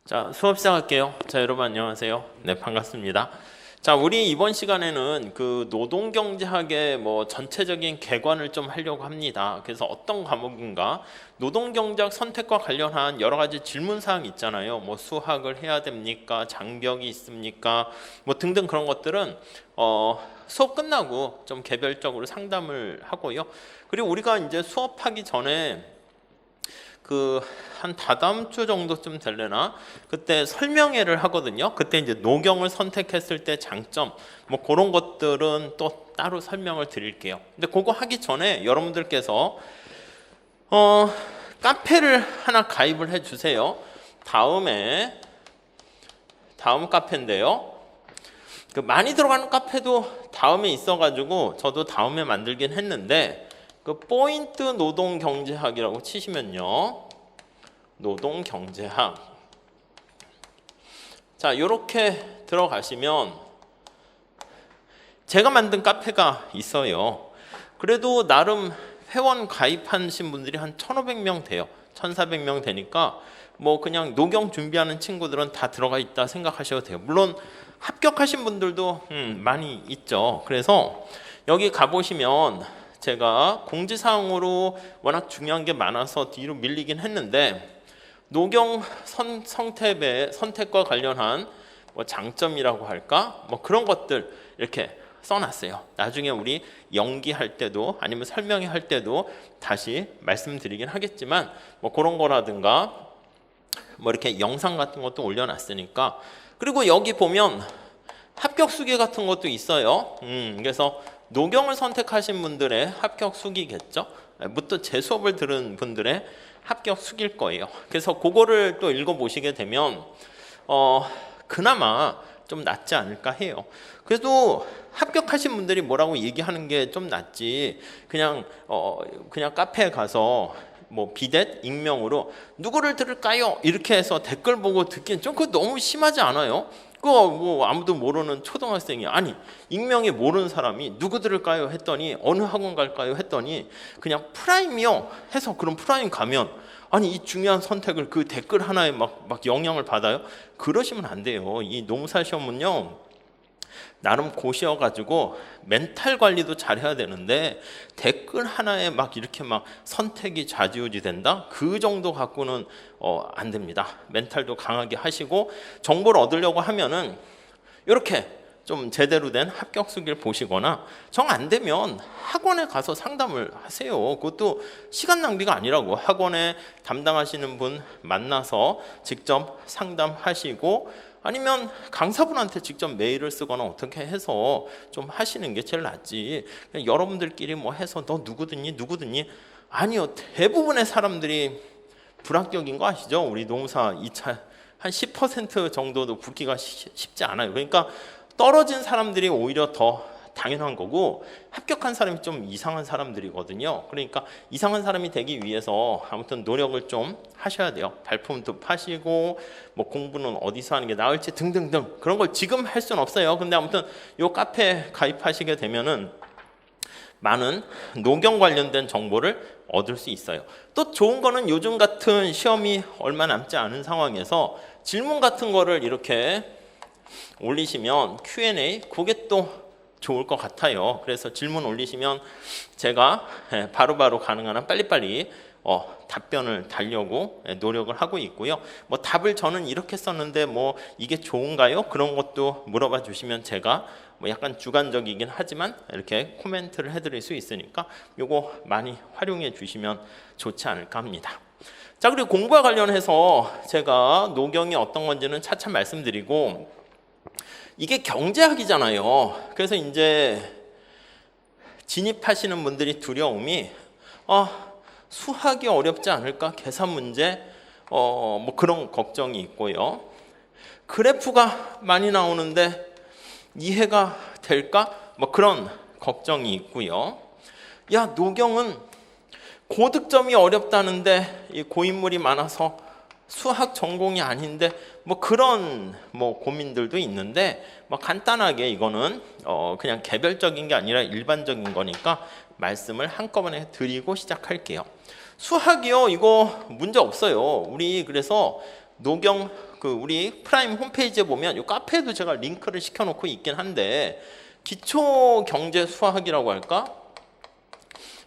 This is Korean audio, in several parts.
자, 수업 시작할게요. 자, 여러분 안녕하세요. 네, 반갑습니다. 자, 우리 이번 시간에는 그 노동경제학의 전체적인 개관을 좀 하려고 합니다. 그래서 어떤 과목인가? 노동경제학 선택과 관련한 여러 가지 질문 사항 있잖아요. 수학을 해야 됩니까? 장벽이 있습니까? 등등 그런 것들은 수업 끝나고 좀 개별적으로 상담을 하고요. 그리고 우리가 이제 수업하기 전에 한 다다음 주 정도쯤 될래나 그때 설명회를 하거든요. 그때 이제 노경을 선택했을 때 장점 그런 것들은 또 따로 설명을 드릴게요. 근데 그거 하기 전에 여러분들께서 카페를 하나 가입을 해 주세요. 다음 카페인데요. 많이 들어가는 카페도 다음에 있어가지고 저도 다음에 만들긴 했는데 포인트 노동경제학이라고 치시면요. 노동경제학. 자, 이렇게 들어가시면 제가 만든 카페가 있어요. 그래도 나름 회원 가입하신 분들이 한 1,500명 돼요. 1,400명 되니까 그냥 노경 준비하는 친구들은 다 들어가 있다 생각하셔도 돼요. 물론 합격하신 분들도 많이 있죠. 그래서 여기 가보시면 제가 공지사항으로 워낙 중요한 게 많아서 뒤로 밀리긴 했는데 노경 선택의 선택과 관련한 장점이라고 할까? 그런 것들 이렇게 써놨어요. 나중에 우리 연기할 때도 아니면 설명회 할 때도 다시 말씀드리긴 하겠지만 그런 거라든가 이렇게 영상 같은 것도 올려놨으니까. 그리고 여기 보면 합격 수기 같은 것도 있어요. 그래서 노경을 선택하신 분들의 합격 수기겠죠. 또 제 수업을 들은 분들의 합격 수기일 거예요. 그래서 그거를 또 읽어보시게 되면 그나마 좀 낫지 않을까 해요. 그래도 합격하신 분들이 뭐라고 얘기하는 게 좀 낫지. 그냥 카페에 가서 비댓 익명으로 누구를 들을까요? 이렇게 해서 댓글 보고 듣기엔 좀 그거 너무 심하지 않아요? 아무도 모르는 초등학생이 익명에 모르는 사람이 누구 들을까요? 했더니 어느 학원 갈까요? 했더니 그냥 프라임이요 해서 그럼 프라임 가면 이 중요한 선택을 그 댓글 하나에 막 영향을 받아요? 그러시면 안 돼요. 이 노무사 시험은요 나름 고시여가지고 멘탈 관리도 잘해야 되는데 댓글 하나에 이렇게 선택이 좌지우지 된다? 그 정도 갖고는 안 됩니다. 멘탈도 강하게 하시고 정보를 얻으려고 하면은 이렇게 좀 제대로 된 합격 수기를 보시거나 정 안 되면 학원에 가서 상담을 하세요. 그것도 시간 낭비가 아니라고. 학원에 담당하시는 분 만나서 직접 상담하시고 아니면 강사분한테 직접 메일을 쓰거나 어떻게 해서 좀 하시는 게 제일 낫지. 여러분들끼리 해서 너 누구 듣니? 아니요. 대부분의 사람들이 불합격인 거 아시죠? 우리 노무사 2차 한 10% 정도도 붙기가 쉽지 않아요. 그러니까 떨어진 사람들이 오히려 더 당연한 거고 합격한 사람이 좀 이상한 사람들이거든요. 그러니까 이상한 사람이 되기 위해서 아무튼 노력을 좀 하셔야 돼요. 발품도 파시고 공부는 어디서 하는 게 나을지 등등등 그런 걸 지금 할 수는 없어요. 근데 아무튼 요 카페 가입하시게 되면은 많은 노경 관련된 정보를 얻을 수 있어요. 또 좋은 거는 요즘 같은 시험이 얼마 남지 않은 상황에서 질문 같은 거를 이렇게 올리시면 Q&A 그게 또 좋을 것 같아요. 그래서 질문 올리시면 제가 바로바로 가능한 한 빨리빨리 답변을 달려고 노력을 하고 있고요. 답을 저는 이렇게 썼는데 이게 좋은가요? 그런 것도 물어봐 주시면 제가 약간 주관적이긴 하지만 이렇게 코멘트를 해드릴 수 있으니까 요거 많이 활용해 주시면 좋지 않을까 합니다. 자, 그리고 공부와 관련해서 제가 노경이 어떤 건지는 차차 말씀드리고 이게 경제학이잖아요. 그래서 이제 진입하시는 분들이 두려움이 수학이 어렵지 않을까? 계산 문제 그런 걱정이 있고요. 그래프가 많이 나오는데 이해가 될까? 그런 걱정이 있고요. 야, 노경은 고득점이 어렵다는데 이 고인물이 많아서 수학 전공이 아닌데 그런 고민들도 있는데 간단하게 이거는 그냥 개별적인 게 아니라 일반적인 거니까 말씀을 한꺼번에 드리고 시작할게요. 수학이요, 이거 문제 없어요. 우리 그래서 노경 그 우리 프라임 홈페이지에 보면 이 카페에도 제가 링크를 시켜놓고 있긴 한데 기초 경제 수학이라고 할까?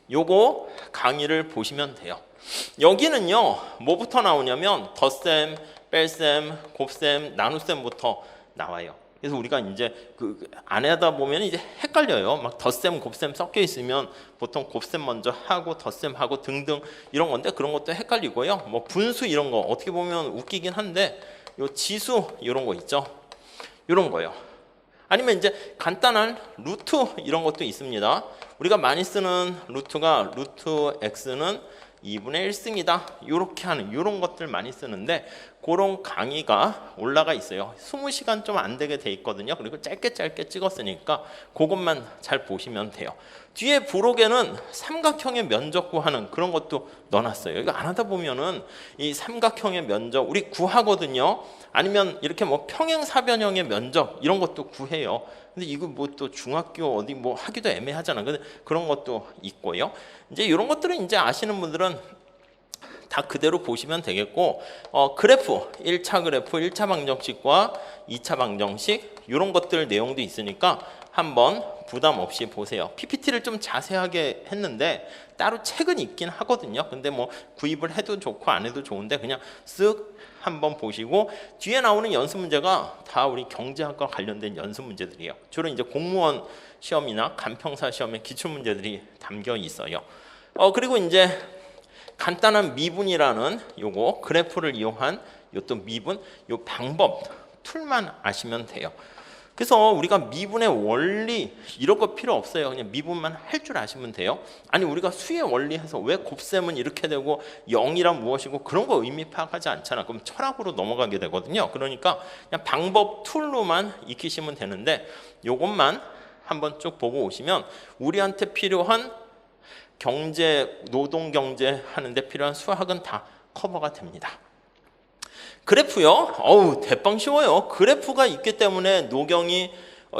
요거 강의를 보시면 돼요. 여기는요 뭐부터 나오냐면 덧셈, 뺄셈, 곱셈, 나눗셈부터 나와요. 그래서 우리가 이제 그 안에다 보면 이제 헷갈려요. 막 덧셈, 곱셈 섞여 있으면 보통 곱셈 먼저 하고 덧셈 하고 등등 이런 건데 그런 것도 헷갈리고요. 뭐 분수 이런 거 어떻게 보면 웃기긴 한데 요 지수 이런 거 있죠. 이런 거요. 아니면 이제 간단한 루트 이런 것도 있습니다. 우리가 많이 쓰는 루트가 루트 x는 2분의 1승이다. 이렇게 하는 이런 것들 많이 쓰는데 그런 강의가 올라가 있어요. 20시간 좀 안 되게 돼 있거든요. 그리고 짧게 찍었으니까 그것만 잘 보시면 돼요. 뒤에 부록에는 삼각형의 면적 구하는 그런 것도 넣어놨어요. 이거 안 하다 보면은 이 삼각형의 면적 우리 구하거든요. 아니면 이렇게 뭐 평행사변형의 면적 이런 것도 구해요. 근데 이거 뭐 또 중학교 어디 뭐 하기도 애매하잖아. 근데 그런 것도 있고요. 이제 이런 것들은 이제 아시는 분들은 다 그대로 보시면 되겠고 그래프 1차 그래프 1차 방정식과 2차 방정식 이런 것들 내용도 있으니까 한번 부담 없이 보세요. PPT를 좀 자세하게 했는데 따로 책은 있긴 하거든요. 근데 뭐 구입을 해도 좋고 안 해도 좋은데 그냥 쓱 한번 보시고 뒤에 나오는 연습 문제가 다 우리 경제학과 관련된 연습 문제들이에요. 주로 이제 공무원 시험이나 간평사 시험의 기출 문제들이 담겨 있어요. 그리고 이제 간단한 미분이라는 요거 그래프를 이용한 요 또 미분 요 방법 툴만 아시면 돼요. 그래서 우리가 미분의 원리 이런 거 필요 없어요. 그냥 미분만 할 줄 아시면 돼요. 아니 우리가 수의 원리 해서 왜 곱셈은 이렇게 되고 0이란 무엇이고 그런 거 의미 파악하지 않잖아. 그럼 철학으로 넘어가게 되거든요. 그러니까 그냥 방법 툴로만 익히시면 되는데 요것만 한번 쭉 보고 오시면 우리한테 필요한 경제, 노동 경제 하는데 필요한 수학은 다 커버가 됩니다. 그래프요? 어우 대빵 쉬워요. 그래프가 있기 때문에 노경이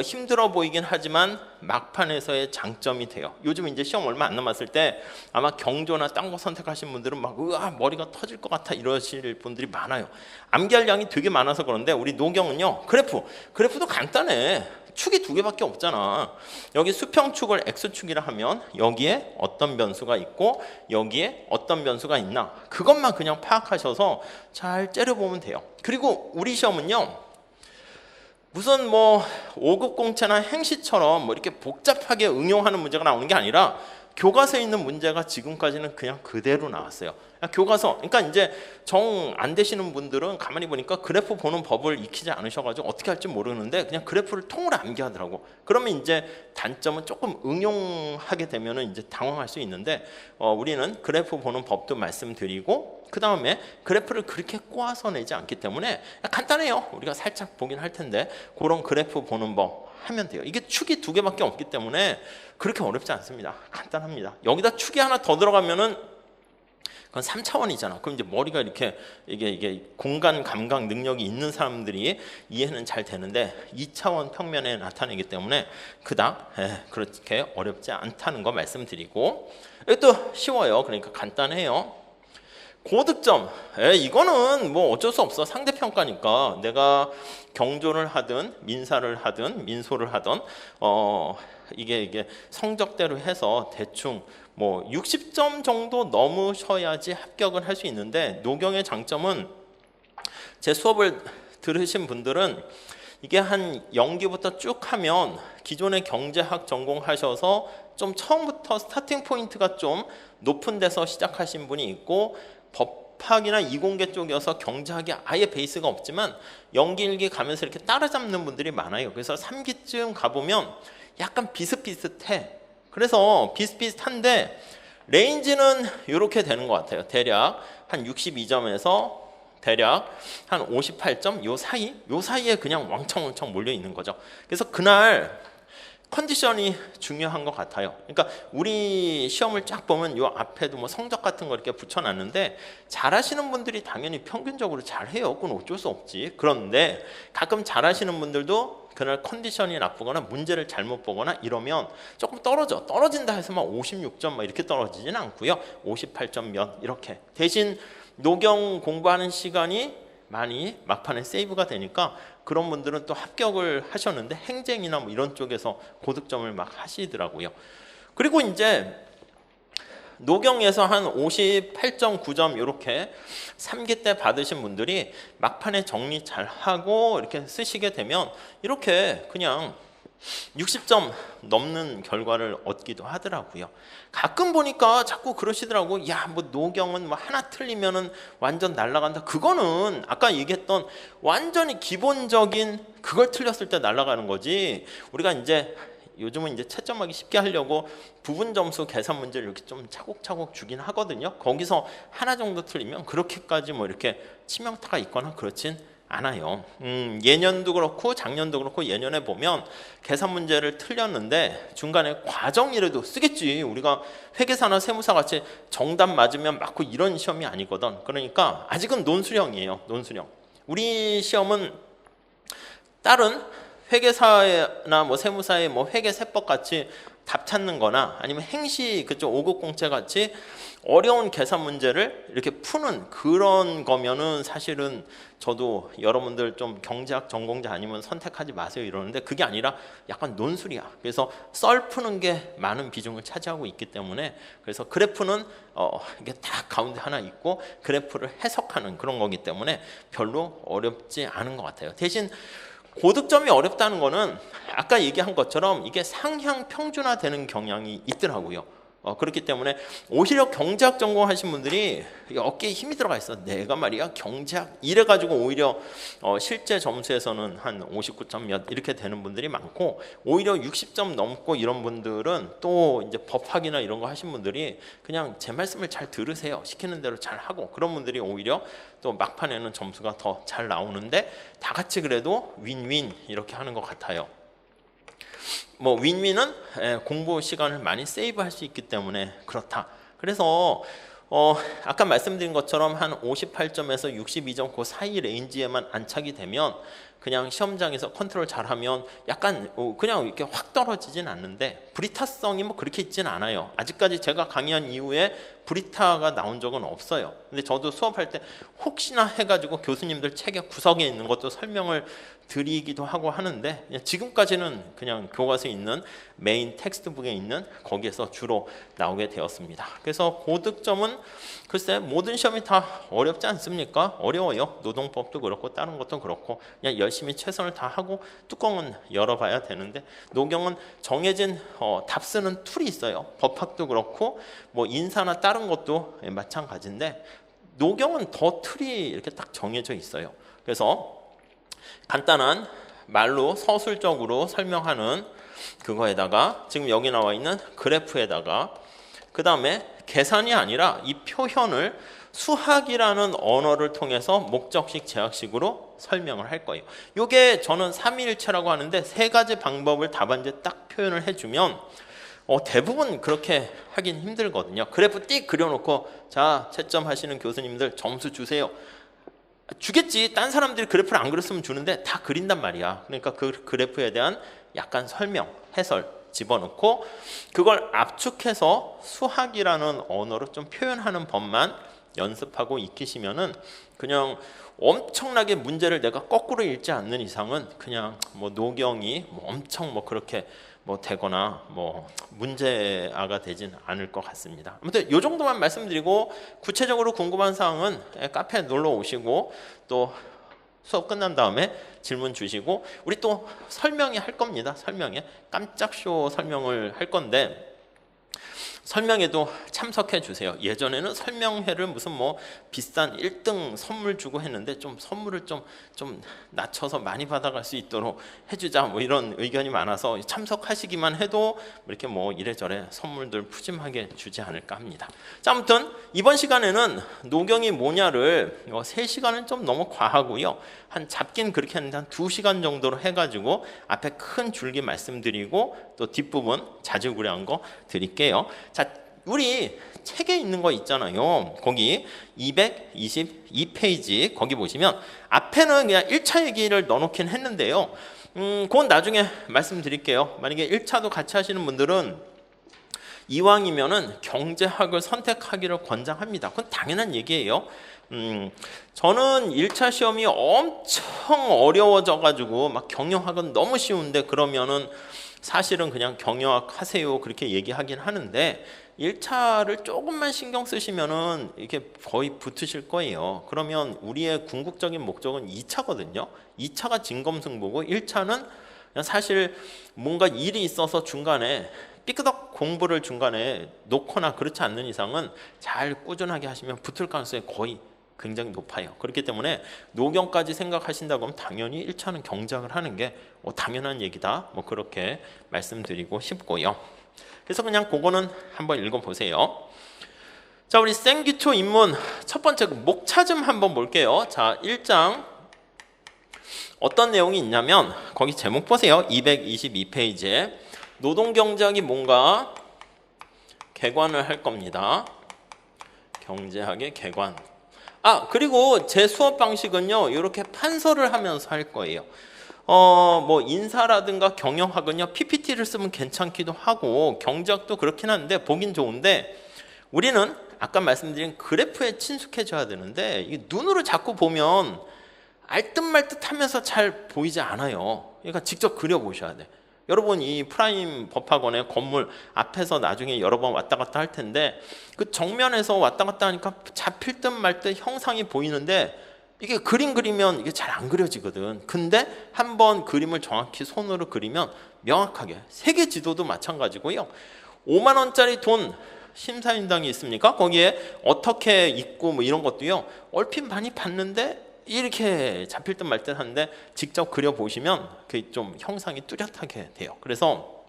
힘들어 보이긴 하지만 막판에서의 장점이 돼요. 요즘 이제 시험 얼마 안 남았을 때 아마 경조나 딴 거 선택하신 분들은 막 으아 머리가 터질 것 같아 이러실 분들이 많아요. 암기할 양이 되게 많아서 그런데 우리 노경은요 그래프도 간단해. 축이 두 개밖에 없잖아. 여기 수평축을 x축이라 하면 여기에 어떤 변수가 있고 여기에 어떤 변수가 있나 그것만 그냥 파악하셔서 잘 째려보면 돼요. 그리고 우리 시험은요 무슨 뭐 5급 공채나 행시처럼 뭐 이렇게 복잡하게 응용하는 문제가 나오는 게 아니라 교과서에 있는 문제가 지금까지는 그냥 그대로 나왔어요. 교과서, 그러니까 이제 정 안 되시는 분들은 가만히 보니까 그래프 보는 법을 익히지 않으셔가지고 어떻게 할지 모르는데 그냥 그래프를 통으로 암기하더라고. 그러면 이제 단점은 조금 응용하게 되면은 이제 당황할 수 있는데 우리는 그래프 보는 법도 말씀드리고 그 다음에 그래프를 그렇게 꼬아서 내지 않기 때문에 간단해요. 우리가 살짝 보긴 할 텐데 그런 그래프 보는 법 하면 돼요. 이게 축이 두 개밖에 없기 때문에 그렇게 어렵지 않습니다. 간단합니다. 여기다 축이 하나 더 들어가면은 그건 3차원이잖아. 그럼 이제 머리가 이렇게 이게 공간 감각 능력이 있는 사람들이 이해는 잘 되는데 2차원 평면에 나타내기 때문에 그닥 그렇게 어렵지 않다는 거 말씀드리고 또 쉬워요. 그러니까 간단해요. 고득점 이거는 뭐 어쩔 수 없어. 상대평가니까 내가 경조를 하든 민사를 하든 민소를 하든 이게 성적대로 해서 대충 뭐 60점 정도 넘으셔야지 합격을 할 수 있는데 노경의 장점은 제 수업을 들으신 분들은 이게 한 0기부터 쭉 하면 기존의 경제학 전공하셔서 좀 처음부터 스타팅 포인트가 좀 높은 데서 시작하신 분이 있고 법학이나 이공계 쪽이어서 경제학이 아예 베이스가 없지만 연기 1기 가면서 이렇게 따라잡는 분들이 많아요. 그래서 3기쯤 가보면 약간 비슷비슷해. 그래서 비슷비슷한데 레인지는 이렇게 되는 것 같아요. 대략 한 62점에서 대략 한 58점 요 사이에 그냥 왕창 몰려 있는 거죠. 그래서 그날 컨디션이 중요한 것 같아요. 그러니까 우리 시험을 쫙 보면 요 앞에도 뭐 성적 같은 거 이렇게 붙여놨는데 잘하시는 분들이 당연히 평균적으로 잘해요. 그건 어쩔 수 없지. 그런데 가끔 잘하시는 분들도 그날 컨디션이 나쁘거나 문제를 잘못 보거나 이러면 조금 떨어진다 해서 막 56점 막 이렇게 떨어지진 않고요. 58점 몇 이렇게. 대신 노경 공부하는 시간이 많이 막판에 세이브가 되니까 그런 분들은 또 합격을 하셨는데 행정이나 뭐 이런 쪽에서 고득점을 막 하시더라고요. 그리고 이제 노경에서 한 58.9점 이렇게 3기 때 받으신 분들이 막판에 정리 잘 하고 이렇게 쓰시게 되면 이렇게 그냥 60점 넘는 결과를 얻기도 하더라고요. 가끔 보니까 자꾸 그러시더라고. 야, 뭐 노경은 뭐 하나 틀리면은 완전 날아간다. 그거는 아까 얘기했던 완전히 기본적인 그걸 틀렸을 때 날아가는 거지. 우리가 이제 요즘은 이제 채점하기 쉽게 하려고 부분 점수 계산 문제를 이렇게 좀 차곡차곡 주긴 하거든요. 거기서 하나 정도 틀리면 그렇게까지 뭐 이렇게 치명타가 있거나 그렇진 않아요. 예년도 그렇고 작년도 그렇고 예년에 보면 계산 문제를 틀렸는데 중간에 과정이라도 쓰겠지. 우리가 회계사나 세무사 같이 정답 맞으면 맞고 이런 시험이 아니거든. 그러니까 아직은 논술형이에요. 논술형. 우리 시험은 다른 회계사나 뭐 세무사의 뭐 회계세법 같이 답 찾는 거나 아니면 행시 그쪽 5급 공채 같이 어려운 계산 문제를 이렇게 푸는 그런 거면은 사실은 저도 여러분들 좀 경제학 전공자 아니면 선택하지 마세요 이러는데 그게 아니라 약간 논술이야. 그래서 썰 푸는 게 많은 비중을 차지하고 있기 때문에 그래서 그래프는 이게 딱 가운데 하나 있고 그래프를 해석하는 그런 거기 때문에 별로 어렵지 않은 것 같아요. 대신 고득점이 어렵다는 거는 아까 얘기한 것처럼 이게 상향 평준화되는 경향이 있더라고요. 그렇기 때문에 오히려 경제학 전공하신 분들이 어깨에 힘이 들어가 있어. 내가 말이야 경제학 이래가지고 오히려 실제 점수에서는 한 59점 몇 이렇게 되는 분들이 많고 오히려 60점 넘고 이런 분들은 또 이제 법학이나 이런 거 하신 분들이 그냥 제 말씀을 잘 들으세요. 시키는 대로 잘 하고 그런 분들이 오히려 또 막판에는 점수가 더 잘 나오는데 다 같이 그래도 윈윈 이렇게 하는 것 같아요. 뭐 윈윈은 공부 시간을 많이 세이브할 수 있기 때문에 그렇다. 그래서 아까 말씀드린 것처럼 한 58점에서 62점 그 사이 레인지에만 안착이 되면 그냥 시험장에서 컨트롤 잘하면 약간 그냥 이렇게 확 떨어지진 않는데 브리타성이 뭐 그렇게 있진 않아요. 아직까지 제가 강의한 이후에 브리타가 나온 적은 없어요. 근데 저도 수업할 때 혹시나 해가지고 교수님들 책의 구석에 있는 것도 설명을 드리기도 하고 하는데 지금까지는 그냥 교과서에 있는 메인 텍스트북에 있는 거기에서 주로 나오게 되었습니다. 그래서 고득점은 글쎄 모든 시험이 다 어렵지 않습니까? 어려워요. 노동법도 그렇고 다른 것도 그렇고 그냥 열심히 최선을 다하고 뚜껑은 열어봐야 되는데 노경은 정해진 답 쓰는 툴이 있어요. 법학도 그렇고 뭐 인사나 다른 것도 마찬가지인데 노경은 더 틀이 이렇게 딱 정해져 있어요. 그래서 간단한 말로 서술적으로 설명하는 그거에다가 지금 여기 나와 있는 그래프에다가 그 다음에 계산이 아니라 이 표현을 수학이라는 언어를 통해서 목적식 제약식으로 설명을 할 거예요. 이게 저는 삼위일체라고 하는데 세 가지 방법을 답안지에 딱 표현을 해주면 대부분 그렇게 하긴 힘들거든요. 그래프 띡 그려놓고 자 채점 하시는 교수님들 점수 주세요. 주겠지. 딴 사람들이 그래프를 안 그렸으면 주는데 다 그린단 말이야. 그러니까 그 그래프에 대한 약간 설명, 해설 집어넣고 그걸 압축해서 수학이라는 언어로 좀 표현하는 법만 연습하고 익히시면은 그냥 엄청나게 문제를 내가 거꾸로 읽지 않는 이상은 그냥 뭐 노경이 뭐 엄청 뭐 그렇게 뭐 되거나 뭐 문제아가 되진 않을 것 같습니다. 아무튼 이 정도만 말씀드리고 구체적으로 궁금한 사항은 카페에 놀러 오시고 또 수업 끝난 다음에 질문 주시고 우리 또 설명회 할 겁니다. 설명회 깜짝 쇼 설명을 할 건데 설명회도 참석해 주세요. 예전에는 설명회를 무슨 뭐 비싼 1등 선물 주고 했는데 좀 선물을 좀 낮춰서 많이 받아갈 수 있도록 해주자 뭐 이런 의견이 많아서 참석하시기만 해도 이렇게 뭐 이래저래 선물들 푸짐하게 주지 않을까 합니다. 자, 아무튼 이번 시간에는 노경이 뭐냐를 3시간은 좀 너무 과하고요. 한 잡긴 그렇게 했는데 한 2시간 정도로 해가지고 앞에 큰 줄기 말씀드리고 또 뒷부분 자질구레한 거 드릴게요. 자, 우리 책에 있는 거 있잖아요. 거기 222페이지 거기 보시면 앞에는 그냥 1차 얘기를 넣어놓긴 했는데요. 그건 나중에 말씀드릴게요. 만약에 1차도 같이 하시는 분들은 이왕이면은 경제학을 선택하기를 권장합니다. 그건 당연한 얘기예요. 저는 1차 시험이 엄청 어려워져 가지고 막 경영학은 너무 쉬운데 그러면은 사실은 그냥 경영학 하세요 그렇게 얘기하긴 하는데 1차를 조금만 신경 쓰시면은 이게 거의 붙으실 거예요. 그러면 우리의 궁극적인 목적은 2차거든요. 2차가 진검승부고 1차는 그냥 사실 뭔가 일이 있어서 중간에 삐끄덕 공부를 중간에 놓거나 그렇지 않는 이상은 잘 꾸준하게 하시면 붙을 가능성이 거의 굉장히 높아요. 그렇기 때문에 노경까지 생각하신다고 하면 당연히 1차는 경작을 하는 게 당연한 얘기다. 뭐 그렇게 말씀드리고 싶고요. 그래서 그냥 그거는 한번 읽어보세요. 자, 우리 생기초 입문 첫 번째 목차좀 한번 볼게요. 자, 1장 어떤 내용이 있냐면 거기 제목 보세요. 222페이지에 노동경제학이 뭔가 개관을 할 겁니다. 경제학의 개관. 그리고 제 수업 방식은요, 이렇게 판서를 하면서 할 거예요. 뭐 인사라든가 경영학은요, PPT를 쓰면 괜찮기도 하고 경제학도 그렇긴 한데 보긴 좋은데 우리는 아까 말씀드린 그래프에 친숙해져야 되는데 이게 눈으로 자꾸 보면 알듯 말듯 하면서 잘 보이지 않아요. 그러니까 직접 그려보셔야 돼. 여러분 이 프라임 법학원의 건물 앞에서 나중에 여러 번 왔다 갔다 할 텐데 그 정면에서 왔다 갔다 하니까 잡힐 듯 말 듯 형상이 보이는데 이게 그림 그리면 이게 잘 안 그려지거든. 근데 한번 그림을 정확히 손으로 그리면 명확하게 세계 지도도 마찬가지고요. 5만 원짜리 돈 심사인당이 있습니까? 거기에 어떻게 있고 뭐 이런 것도요. 얼핏 많이 봤는데 이렇게 잡힐 듯 말 듯 한데 직접 그려보시면 그게 좀 형상이 뚜렷하게 돼요. 그래서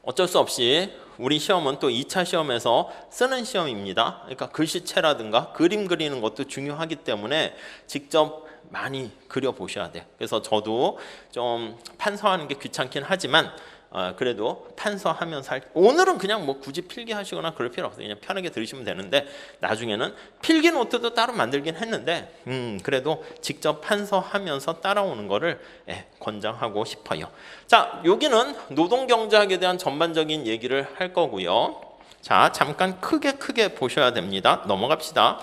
어쩔 수 없이 우리 시험은 또 2차 시험에서 쓰는 시험입니다. 그러니까 글씨체라든가 그림 그리는 것도 중요하기 때문에 직접 많이 그려보셔야 돼요. 그래서 저도 좀 판서하는 게 귀찮긴 하지만 그래도 판서하면서 오늘은 그냥 뭐 굳이 필기하시거나 그럴 필요 없어요. 그냥 편하게 들으시면 되는데 나중에는 필기 노트도 따로 만들긴 했는데 그래도 직접 판서하면서 따라오는 거를 권장하고 싶어요. 자, 여기는 노동경제학에 대한 전반적인 얘기를 할 거고요. 자, 잠깐 크게 보셔야 됩니다. 넘어갑시다.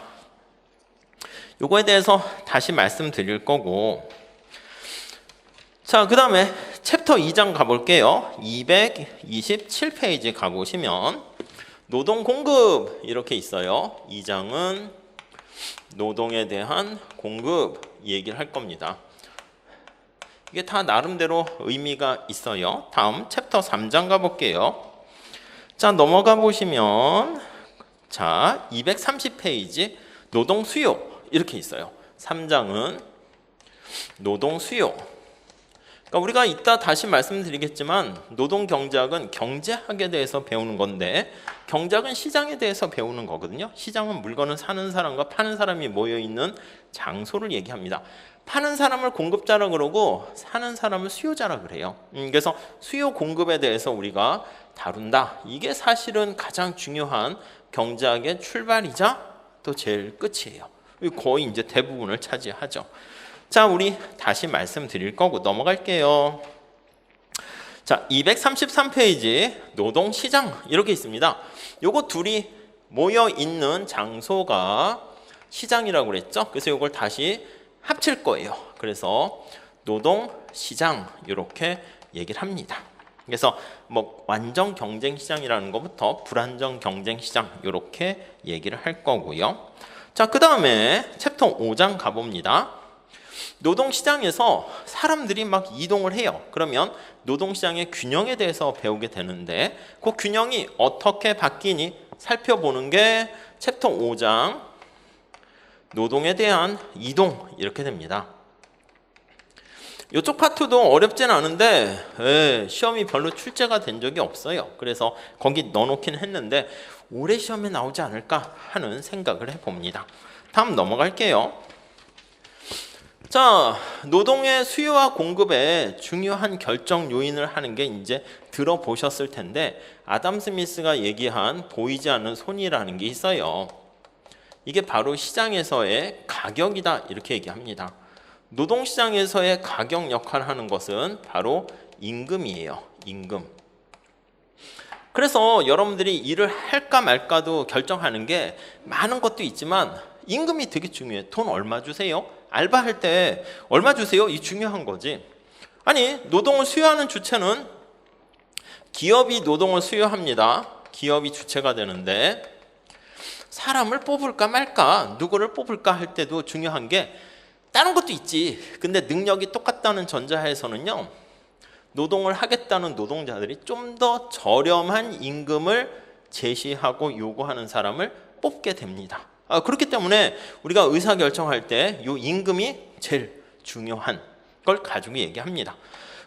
요거에 대해서 다시 말씀드릴 거고, 자, 그 다음에 챕터 2장 가볼게요. 227페이지 가보시면 노동 공급 이렇게 있어요. 2장은 노동에 대한 공급 얘기를 할 겁니다. 이게 다 나름대로 의미가 있어요. 다음 챕터 3장 가볼게요. 자, 넘어가 보시면 자, 230페이지 노동 수요 이렇게 있어요. 3장은 노동 수요. 그러니까 우리가 이따 다시 말씀드리겠지만 노동경제학은 경제학에 대해서 배우는 건데 경제학은 시장에 대해서 배우는 거거든요. 시장은 물건을 사는 사람과 파는 사람이 모여있는 장소를 얘기합니다. 파는 사람을 공급자라 그러고 사는 사람을 수요자라 그래요. 그래서 수요 공급에 대해서 우리가 다룬다. 이게 사실은 가장 중요한 경제학의 출발이자 또 제일 끝이에요. 거의 이제 대부분을 차지하죠. 자, 우리 다시 말씀드릴 거고 넘어갈게요. 자, 233페이지 노동시장 이렇게 있습니다. 요거 둘이 모여 있는 장소가 시장이라고 그랬죠. 그래서 요걸 다시 합칠 거예요. 그래서 노동시장 이렇게 얘기를 합니다. 그래서 뭐 완전 경쟁시장이라는 것부터 불안정 경쟁시장 이렇게 얘기를 할 거고요. 자, 그 다음에 챕터 5장 가봅니다. 노동시장에서 사람들이 막 이동을 해요. 그러면 노동시장의 균형에 대해서 배우게 되는데 그 균형이 어떻게 바뀌니 살펴보는 게 챕터 5장 노동에 대한 이동 이렇게 됩니다. 이쪽 파트도 어렵진 않은데 시험이 별로 출제가 된 적이 없어요. 그래서 거기 넣어놓긴 했는데 올해 시험에 나오지 않을까 하는 생각을 해봅니다. 다음 넘어갈게요. 자, 노동의 수요와 공급에 중요한 결정 요인을 하는 게 이제 들어보셨을 텐데 아담 스미스가 얘기한 보이지 않는 손이라는 게 있어요. 이게 바로 시장에서의 가격이다 이렇게 얘기합니다. 노동시장에서의 가격 역할을 하는 것은 바로 임금이에요. 임금. 그래서 여러분들이 일을 할까 말까도 결정하는 게 많은 것도 있지만 임금이 되게 중요해. 돈 얼마 주세요? 알바할 때 얼마 주세요? 이 중요한 거지. 아니, 노동을 수요하는 주체는 기업이 노동을 수요합니다. 기업이 주체가 되는데 사람을 뽑을까 말까, 누구를 뽑을까 할 때도 중요한 게 다른 것도 있지. 근데 능력이 똑같다는 전제하에서는요, 노동을 하겠다는 노동자들이 좀 더 저렴한 임금을 제시하고 요구하는 사람을 뽑게 됩니다. 그렇기 때문에 우리가 의사결정할 때 이 임금이 제일 중요한 걸 가지고 얘기합니다.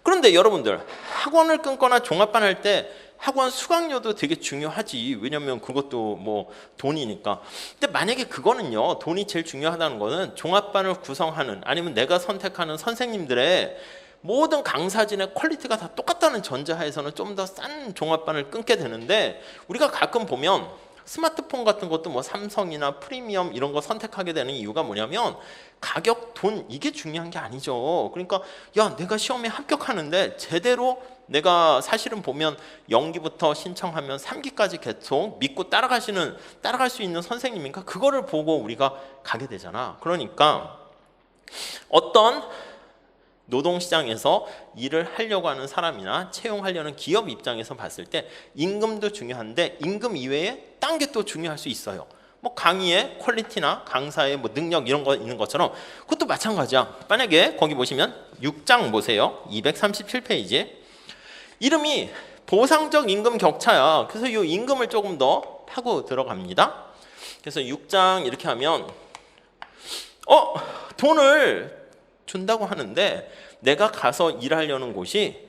그런데 여러분들, 학원을 끊거나 종합반 할 때 학원 수강료도 되게 중요하지. 왜냐면 그것도 뭐 돈이니까. 근데 만약에 그거는요, 돈이 제일 중요하다는 거는 종합반을 구성하는, 아니면 내가 선택하는 선생님들의 모든 강사진의 퀄리티가 다 똑같다는 전제하에서는 좀 더 싼 종합반을 끊게 되는데, 우리가 가끔 보면 스마트폰 같은 것도 뭐 삼성이나 프리미엄 이런 거 선택하게 되는 이유가 뭐냐면 가격, 돈, 이게 중요한 게 아니죠. 그러니까 야, 내가 시험에 합격하는데 제대로 내가 사실은 보면 0기부터 신청하면 3기까지 계속 믿고 따라갈 수 있는 선생님인가, 그거를 보고 우리가 가게 되잖아. 그러니까 어떤 노동시장에서 일을 하려고 하는 사람이나 채용하려는 기업 입장에서 봤을 때 임금도 중요한데 임금 이외에 딴 게 또 중요할 수 있어요. 뭐 강의의 퀄리티나 강사의 뭐 능력 이런 거 있는 것처럼 그것도 마찬가지야. 만약에 거기 보시면 6장 보세요. 237페이지. 이름이 보상적 임금 격차야. 그래서 이 임금을 조금 더 파고 들어갑니다. 그래서 6장 이렇게 하면 돈을 준다고 하는데 내가 가서 일하려는 곳이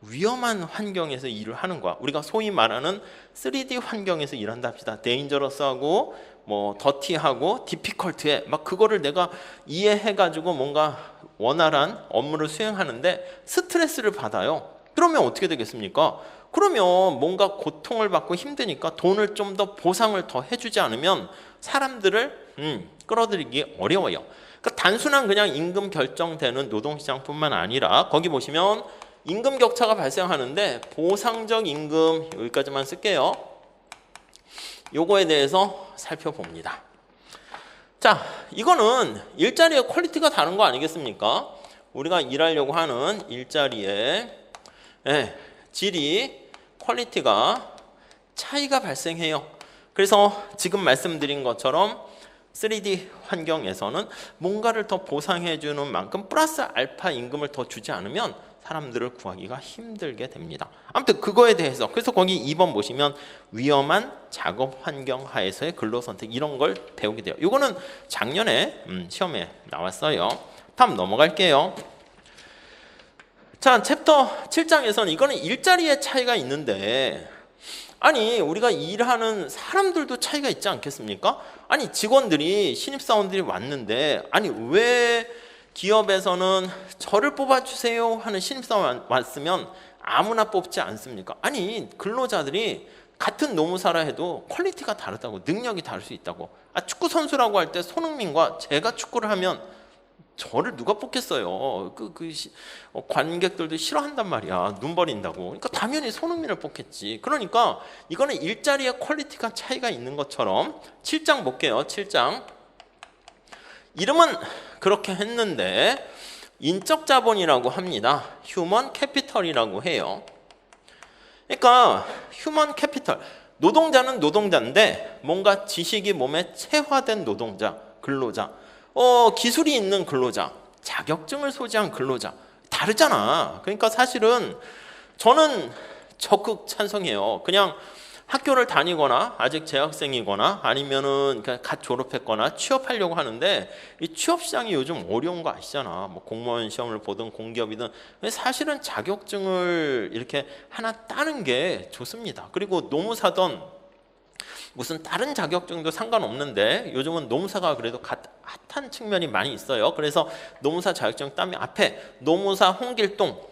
위험한 환경에서 일을 하는 거야. 우리가 소위 말하는 3D 환경에서 일한다 합시다. 데인저러스하고 뭐 더티하고 디피컬트해. 막 그거를 내가 이해해가지고 뭔가 원활한 업무를 수행하는데 스트레스를 받아요. 그러면 어떻게 되겠습니까? 그러면 뭔가 고통을 받고 힘드니까 돈을 좀 더 보상을 더 해주지 않으면 사람들을 끌어들이기 어려워요. 그러니까 단순한 그냥 임금 결정되는 노동시장뿐만 아니라 거기 보시면 임금 격차가 발생하는데 보상적 임금, 여기까지만 쓸게요. 요거에 대해서 살펴봅니다. 자, 이거는 일자리의 퀄리티가 다른 거 아니겠습니까? 우리가 일하려고 하는 일자리의 질이, 퀄리티가 차이가 발생해요. 그래서 지금 말씀드린 것처럼 3D 환경에서는 뭔가를 더 보상해 주는 만큼 플러스 알파 임금을 더 주지 않으면 사람들을 구하기가 힘들게 됩니다. 아무튼 그거에 대해서, 그래서 거기 2번 보시면 위험한 작업 환경 하에서의 근로 선택, 이런 걸 배우게 돼요. 이거는 작년에 시험에 나왔어요. 다음 넘어갈게요. 자, 챕터 7장에서는 이거는 일자리의 차이가 있는데, 아니 우리가 일하는 사람들도 차이가 있지 않겠습니까? 아니 직원들이, 신입사원들이 왔는데 아니 왜 기업에서는 저를 뽑아주세요 하는 신입사원 왔으면 아무나 뽑지 않습니까? 아니 근로자들이 같은 노무사라 해도 퀄리티가 다르다고, 능력이 다를 수 있다고. 축구 선수라고 할 때 손흥민과 제가 축구를 하면 저를 누가 뽑겠어요? 관객들도 싫어한단 말이야. 눈 버린다고. 그러니까 당연히 손흥민을 뽑겠지. 그러니까 이거는 일자리의 퀄리티가 차이가 있는 것처럼 7장 볼게요. 7장. 이름은 그렇게 했는데 인적 자본이라고 합니다. 휴먼 캐피털이라고 해요. 그러니까 휴먼 캐피털, 노동자는 노동자인데 뭔가 지식이 몸에 체화된 노동자, 근로자, 기술이 있는 근로자, 자격증을 소지한 근로자, 다르잖아. 그러니까 사실은 저는 적극 찬성해요. 그냥 학교를 다니거나 아직 재학생이거나 아니면은 갓 졸업했거나 취업하려고 하는데 이 취업 시장이 요즘 어려운 거 아시잖아. 뭐 공무원 시험을 보든 공기업이든 사실은 자격증을 이렇게 하나 따는 게 좋습니다. 그리고 노무사든 무슨 다른 자격증도 상관없는데 요즘은 노무사가 그래도 핫한 측면이 많이 있어요. 그래서 노무사 자격증 따면 앞에 노무사 홍길동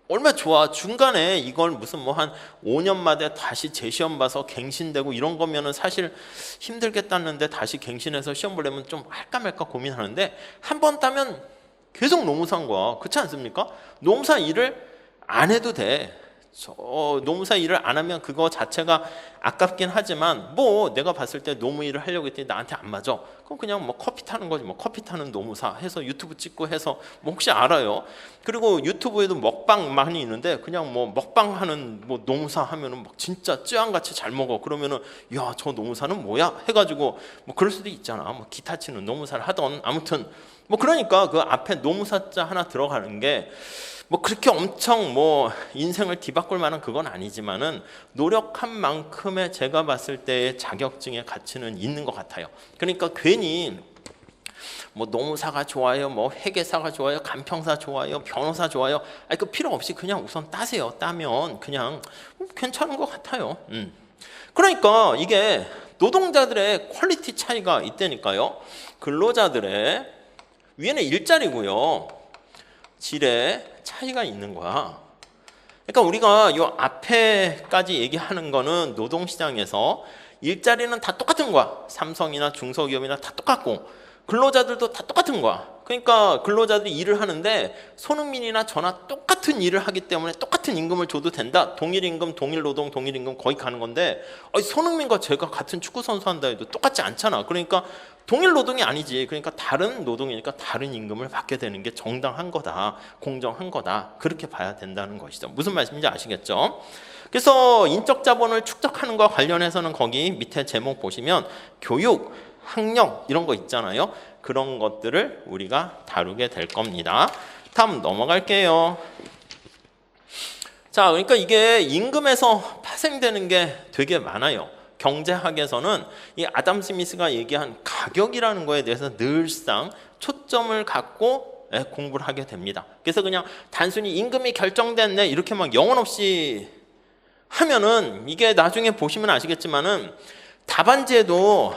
얼마나 좋아. 중간에 이걸 무슨 뭐 한 5년마다 다시 재시험 봐서 갱신되고 이런 거면은 사실 힘들게 땄는데 다시 갱신해서 시험 보려면 좀 할까 말까 고민하는데 한 번 따면 계속 노무사인 거야. 그렇지 않습니까? 노무사 일을 안 해도 돼. 노무사 일을 안 하면 그거 자체가 아깝긴 하지만 뭐 내가 봤을 때 노무 일을 하려고 했더니 나한테 안 맞아. 그럼 그냥 뭐 커피 타는 거지. 뭐 커피 타는 노무사 해서 유튜브 찍고 해서 뭐 혹시 알아요? 그리고 유튜브에도 먹방 많이 있는데 그냥 뭐 먹방하는 뭐 노무사 하면은 막 진짜 쯔양같이 잘 먹어. 그러면은 야, 저 노무사는 뭐야? 해가지고 뭐 그럴 수도 있잖아. 뭐 기타 치는 노무사를 하던 아무튼 뭐 그러니까 그 앞에 노무사자 하나 들어가는 게 뭐 그렇게 엄청 뭐 인생을 뒤바꿀 만한 그건 아니지만은 노력한 만큼의 제가 봤을 때의 자격증의 가치는 있는 것 같아요. 그러니까 괜히 뭐 노무사가 좋아요, 뭐 회계사가 좋아요, 간평사 좋아요, 변호사 좋아요. 아니 그 필요 없이 그냥 우선 따세요. 따면 그냥 괜찮은 것 같아요. 그러니까 이게 노동자들의 퀄리티 차이가 있다니까요. 근로자들의 위에는 일자리고요. 질의 차이가 있는 거야. 그러니까 우리가 이 앞에까지 얘기하는 거는 노동시장에서 일자리는 다 똑같은 거야. 삼성이나 중소기업이나 다 똑같고 근로자들도 다 똑같은 거야. 그러니까 근로자들이 일을 하는데 손흥민이나 저나 똑같은 일을 하기 때문에 똑같은 임금을 줘도 된다. 동일 임금, 동일 노동, 동일 임금 거의 가는 건데 손흥민과 제가 같은 축구 선수 한다 해도 똑같지 않잖아. 그러니까 동일 노동이 아니지. 그러니까 다른 노동이니까 다른 임금을 받게 되는 게 정당한 거다. 공정한 거다. 그렇게 봐야 된다는 것이죠. 무슨 말씀인지 아시겠죠? 그래서 인적 자본을 축적하는 것과 관련해서는 거기 밑에 제목 보시면 교육, 학력 이런 거 있잖아요. 그런 것들을 우리가 다루게 될 겁니다. 다음 넘어갈게요. 자, 그러니까 이게 임금에서 파생되는 게 되게 많아요. 경제학에서는 이 아담 스미스가 얘기한 가격이라는 거에 대해서 늘상 초점을 갖고 공부를 하게 됩니다. 그래서 그냥 단순히 임금이 결정됐네 이렇게 막 영혼 없이 하면은 이게 나중에 보시면 아시겠지만은 답안지에도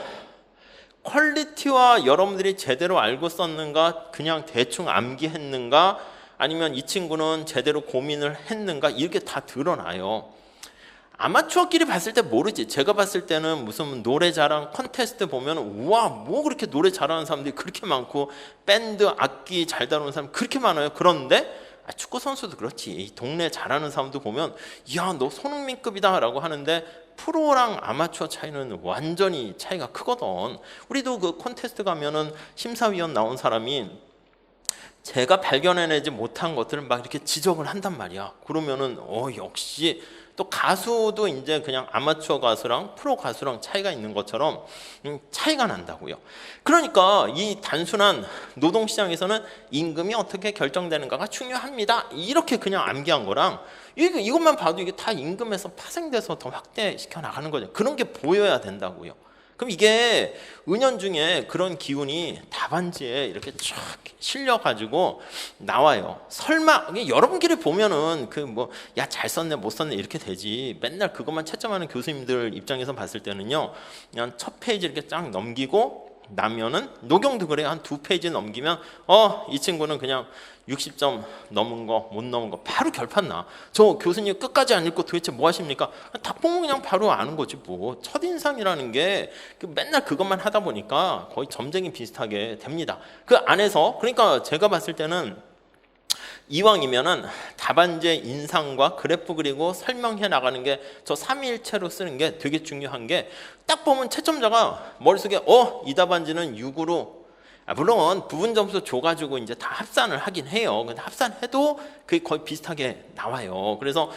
퀄리티와 여러분들이 제대로 알고 썼는가 그냥 대충 암기했는가 아니면 이 친구는 제대로 고민을 했는가 이렇게 다 드러나요. 아마추어끼리 봤을 때 모르지. 제가 봤을 때는 무슨 노래 자랑 콘테스트 보면 우와 뭐 그렇게 노래 잘하는 사람들이 그렇게 많고 밴드 악기 잘 다루는 사람 그렇게 많아요. 그런데 축구 선수도 그렇지. 이 동네 잘하는 사람도 보면 야 너 손흥민급이다 라고 하는데 프로랑 아마추어 차이는 완전히 차이가 크거든. 우리도 그 콘테스트 가면은 심사위원 나온 사람이 제가 발견해내지 못한 것들을 막 이렇게 지적을 한단 말이야. 그러면은 역시 또 가수도 이제 그냥 아마추어 가수랑 프로 가수랑 차이가 있는 것처럼 차이가 난다고요. 그러니까 이 단순한 노동시장에서는 임금이 어떻게 결정되는가가 중요합니다. 이렇게 그냥 암기한 거랑 이것만 봐도 이게 다 임금에서 파생돼서 더 확대시켜 나가는 거죠. 그런 게 보여야 된다고요. 그럼 이게 은연중에 그런 기운이 답안지에 이렇게 쫙 실려가지고 나와요. 설마 여러분끼리 보면은 그 뭐 야 잘 썼네 못 썼네 이렇게 되지. 맨날 그것만 채점하는 교수님들 입장에서 봤을 때는요. 그냥 첫 페이지 이렇게 쫙 넘기고 나면은 녹용도 그래요. 한 2페이지 넘기면 이 친구는 그냥 60점 넘은 거 못 넘은 거 바로 결판 나. 저 교수님 끝까지 안 읽고 도대체 뭐 하십니까? 다 보면 그냥 바로 아는 거지 뭐. 첫인상이라는 게 맨날 그것만 하다 보니까 거의 점쟁이 비슷하게 됩니다. 그 안에서 그러니까 제가 봤을 때는 이왕이면은 답안지에 인상과 그래프 그리고 설명해 나가는 게 저 3일체로 쓰는 게 되게 중요한 게 딱 보면 채점자가 머릿속에 이 답안지는 6으로 물론 부분 점수 줘가지고 이제 다 합산을 하긴 해요. 근데 합산해도 그게 거의 비슷하게 나와요. 그래서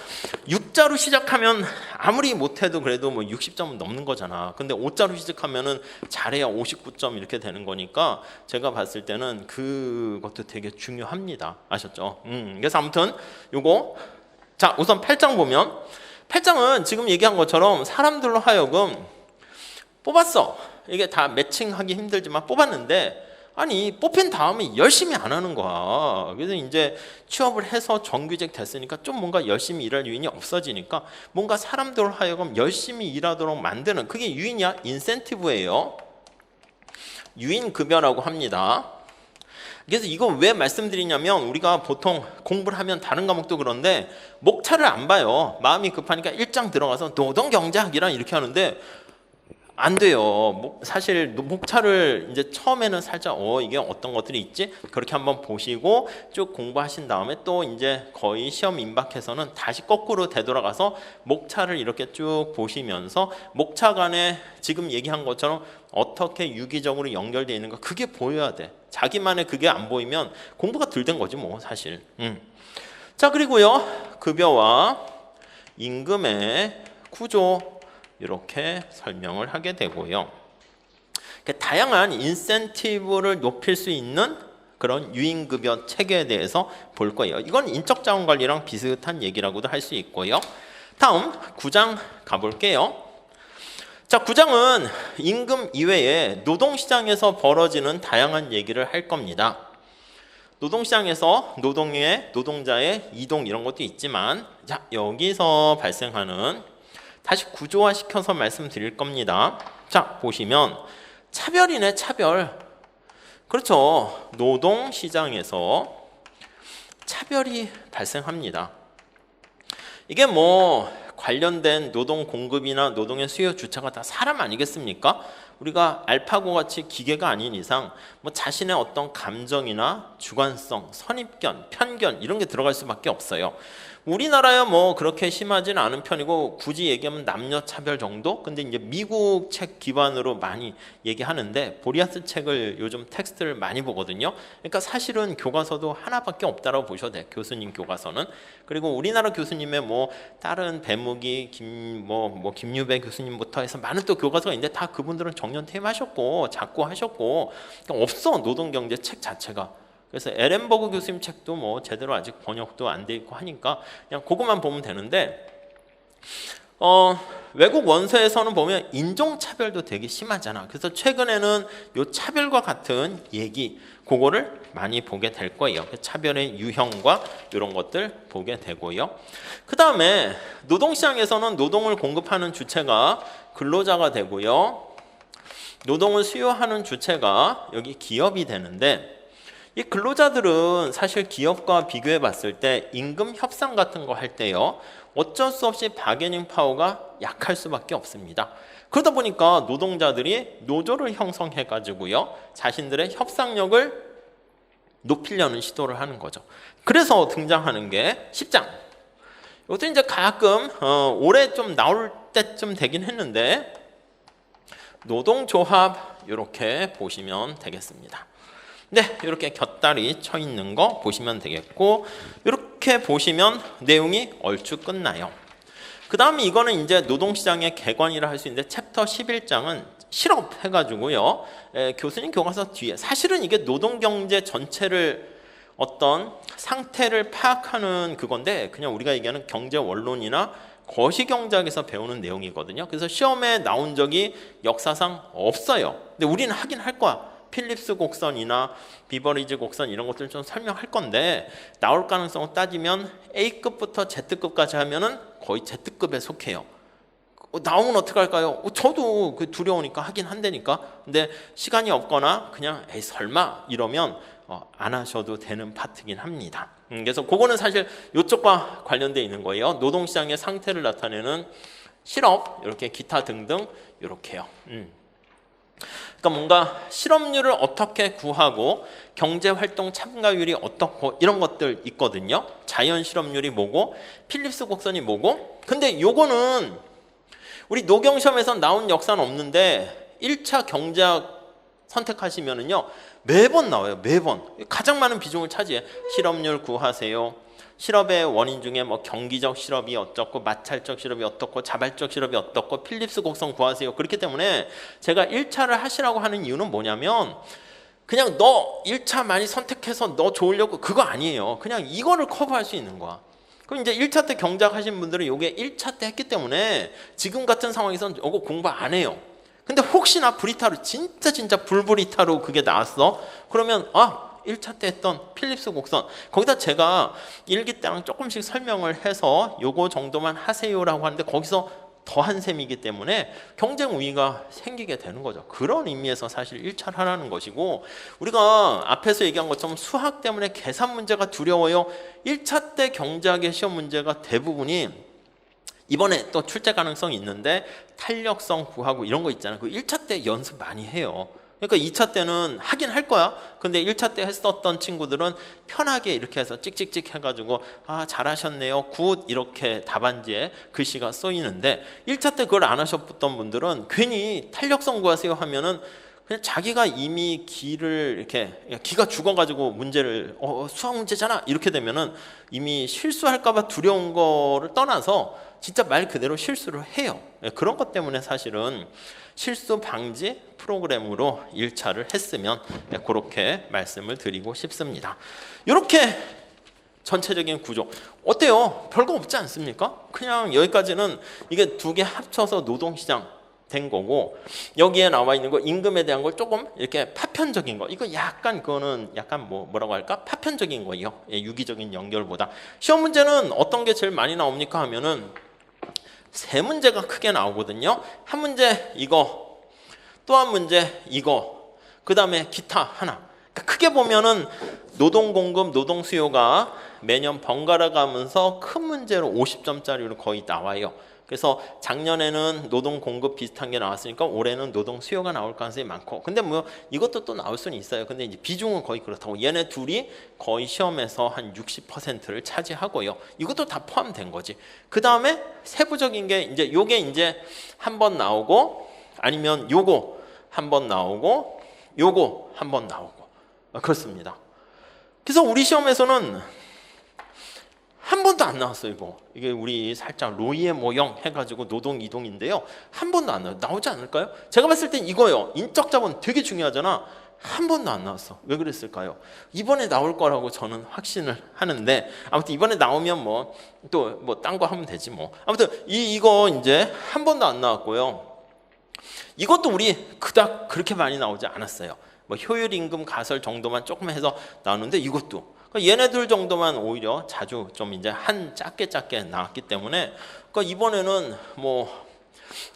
6자로 시작하면 아무리 못해도 그래도 뭐 60점은 넘는 거잖아. 근데 5자로 시작하면은 잘해야 59점 이렇게 되는 거니까 제가 봤을 때는 그것도 되게 중요합니다. 아셨죠? 그래서 아무튼 요거 자 우선 8장 보면 8장은 지금 얘기한 것처럼 사람들로 하여금 뽑았어. 이게 다 매칭하기 힘들지만 뽑았는데 아니 뽑힌 다음에 열심히 안 하는 거야. 그래서 이제 취업을 해서 정규직 됐으니까 좀 뭔가 열심히 일할 유인이 없어지니까 뭔가 사람들을 하여금 열심히 일하도록 만드는 그게 유인이야. 인센티브예요. 유인급여라고 합니다. 그래서 이거 왜 말씀드리냐면 우리가 보통 공부를 하면 다른 과목도 그런데 목차를 안 봐요. 마음이 급하니까 1장 들어가서 노동경제학이란 이렇게 하는데 안 돼요. 사실 목차를 이제 처음에는 살짝 이게 어떤 것들이 있지? 그렇게 한번 보시고 쭉 공부하신 다음에 또 이제 거의 시험 임박해서는 다시 거꾸로 되돌아가서 목차를 이렇게 쭉 보시면서 목차 간에 지금 얘기한 것처럼 어떻게 유기적으로 연결되어 있는가 그게 보여야 돼. 자기만의 그게 안 보이면 공부가 덜 된 거지 뭐 사실. 자, 그리고요 급여와 임금의 구조 이렇게 설명을 하게 되고요. 다양한 인센티브를 높일 수 있는 그런 유인급여 체계에 대해서 볼 거예요. 이건 인적자원관리랑 비슷한 얘기라고도 할 수 있고요. 다음 9장 가볼게요. 자, 9장은 임금 이외에 노동시장에서 벌어지는 다양한 얘기를 할 겁니다. 노동시장에서 노동자의 이동 이런 것도 있지만, 자, 여기서 발생하는 다시 구조화시켜서 말씀드릴 겁니다. 자, 보시면 차별이네, 차별. 그렇죠. 노동시장에서 차별이 발생합니다. 이게 관련된 노동 공급이나 노동의 수요 주체가 다 사람 아니겠습니까? 우리가 알파고 같이 기계가 아닌 이상 자신의 어떤 감정이나 주관성, 선입견, 편견 이런 게 들어갈 수밖에 없어요. 우리나라야 그렇게 심하진 않은 편이고 굳이 얘기하면 남녀 차별 정도? 근데 이제 미국 책 기반으로 많이 얘기하는데 보리아스 책을 요즘 텍스트를 많이 보거든요. 그러니까 사실은 교과서도 하나밖에 없다라고 보셔도 돼요. 교수님 교과서는. 그리고 우리나라 교수님의 다른 배무기 김유배 교수님부터 해서 많은 또 교과서가 있는데 다 그분들은 정년 퇴임하셨고 작고하셨고 그러니까 없어 노동경제 책 자체가. 그래서 에렌버그 교수님 책도 제대로 아직 번역도 안 돼 있고 하니까 그냥 그것만 보면 되는데 외국 원서에서는 보면 인종차별도 되게 심하잖아. 그래서 최근에는 요 차별과 같은 얘기 그거를 많이 보게 될 거예요. 차별의 유형과 이런 것들 보게 되고요. 그 다음에 노동시장에서는 노동을 공급하는 주체가 근로자가 되고요. 노동을 수요하는 주체가 여기 기업이 되는데 이 근로자들은 사실 기업과 비교해 봤을 때 임금 협상 같은 거 할 때요. 어쩔 수 없이 바게닝 파워가 약할 수밖에 없습니다. 그러다 보니까 노동자들이 노조를 형성해 가지고요. 자신들의 협상력을 높이려는 시도를 하는 거죠. 그래서 등장하는 게 10장. 이것도 이제 가끔 올해 좀 나올 때쯤 되긴 했는데 노동조합 이렇게 보시면 되겠습니다. 네, 이렇게 곁다리 쳐 있는 거 보시면 되겠고 이렇게 보시면 내용이 얼추 끝나요. 그 다음에 이거는 이제 노동시장의 개관이라 할 수 있는데 챕터 11장은 실업 해가지고요. 교수님 교과서 뒤에 사실은 이게 노동경제 전체를 어떤 상태를 파악하는 그건데 그냥 우리가 얘기하는 경제원론이나 거시경제학에서 배우는 내용이거든요. 그래서 시험에 나온 적이 역사상 없어요. 근데 우리는 하긴 할 거야. 필립스 곡선이나 비버리지 곡선 이런 것들 좀 설명할 건데 나올 가능성을 따지면 A급부터 Z급까지 하면은 거의 Z급에 속해요. 나오면 어떡할까요? 저도 두려우니까 하긴 한다니까. 근데 시간이 없거나 그냥 에이 설마 이러면 안 하셔도 되는 파트긴 합니다. 그래서 그거는 사실 이쪽과 관련되어 있는 거예요. 노동시장의 상태를 나타내는 실업 이렇게 기타 등등 이렇게요. 그러니까 뭔가 실업률을 어떻게 구하고 경제활동 참가율이 어떻고 이런 것들 있거든요. 자연 실업률이 뭐고 필립스 곡선이 뭐고. 근데 요거는 우리 노경시험에서 나온 역사는 없는데 1차 경제학 선택하시면은요 매번 나와요. 매번 가장 많은 비중을 차지해. 실업률 구하세요. 실업의 원인 중에 경기적 실업이 어떻고 마찰적 실업이 어떻고 자발적 실업이 어떻고 필립스 곡선 구하세요. 그렇기 때문에 제가 1차를 하시라고 하는 이유는 뭐냐면 그냥 너 1차 많이 선택해서 너 좋으려고 그거 아니에요. 그냥 이거를 커버할 수 있는 거야. 그럼 이제 1차 때 경제학 하신 분들은 이게 1차 때 했기 때문에 지금 같은 상황에서는 이거 공부 안 해요. 근데 혹시나 브리타로 진짜 불브리타로 그게 나왔어? 그러면 1차 때 했던 필립스 곡선 거기다 제가 일기 때랑 조금씩 설명을 해서 요거 정도만 하세요라고 하는데 거기서 더한 셈이기 때문에 경쟁 우위가 생기게 되는 거죠. 그런 의미에서 사실 1차를 하라는 것이고 우리가 앞에서 얘기한 것처럼 수학 때문에 계산 문제가 두려워요. 1차 때 경제학의 시험 문제가 대부분이 이번에 또 출제 가능성이 있는데 탄력성 구하고 이런 거 있잖아요. 그 1차 때 연습 많이 해요. 그러니까 2차 때는 하긴 할 거야. 근데 1차 때 했었던 친구들은 편하게 이렇게 해서 찍찍찍 해가지고 아 잘하셨네요 굿 이렇게 답안지에 글씨가 써있는데 1차 때 그걸 안 하셨던 분들은 괜히 탄력성 구하세요 하면은 그냥 자기가 이미 기를 이렇게 기가 죽어가지고 문제를 수학 문제잖아 이렇게 되면은 이미 실수할까봐 두려운 거를 떠나서 진짜 말 그대로 실수를 해요. 그런 것 때문에 사실은 실수 방지 프로그램으로 1차를 했으면 그렇게 말씀을 드리고 싶습니다. 이렇게 전체적인 구조 어때요? 별거 없지 않습니까? 그냥 여기까지는 이게 두 개 합쳐서 노동시장 된 거고 여기에 나와 있는 거 임금에 대한 걸 조금 이렇게 파편적인 거 이거 약간 그거는 약간 뭐라고 할까 파편적인 거예요. 유기적인 연결보다 시험 문제는 어떤 게 제일 많이 나옵니까 하면은 세 문제가 크게 나오거든요. 한 문제 이거 또 한 문제 이거 그 다음에 기타 하나. 그러니까 크게 보면은 노동 공급 노동 수요가 매년 번갈아 가면서 큰 문제로 50점짜리로 거의 나와요. 그래서 작년에는 노동 공급 비슷한 게 나왔으니까 올해는 노동 수요가 나올 가능성이 많고 근데 뭐 이것도 또 나올 수는 있어요. 근데 이제 비중은 거의 그렇다고 얘네 둘이 거의 시험에서 한 60%를 차지하고요. 이것도 다 포함된 거지. 그 다음에 세부적인 게 이제 요게 이제 한 번 나오고 아니면 요거 한 번 나오고 요거 한 번 나오고 그렇습니다. 그래서 우리 시험에서는 한 번도 안 나왔어요. 이게 우리 살짝 로이의 모형 해가지고 노동 이동인데요. 한 번도 안 나오지 않을까요? 제가 봤을 땐 이거요. 인적 자본 되게 중요하잖아. 한 번도 안 나왔어. 왜 그랬을까요? 이번에 나올 거라고 저는 확신을 하는데 아무튼 이번에 나오면 뭐 또 뭐 딴 거 하면 되지 뭐. 아무튼 이거 이제 한 번도 안 나왔고요. 이것도 우리 그닥 그렇게 많이 나오지 않았어요. 뭐 효율 임금 가설 정도만 조금 해서 나오는데 이것도 그러니까 얘네들 정도만 오히려 자주 좀 이제 한 작게 나왔기 때문에 그러니까 이번에는 뭐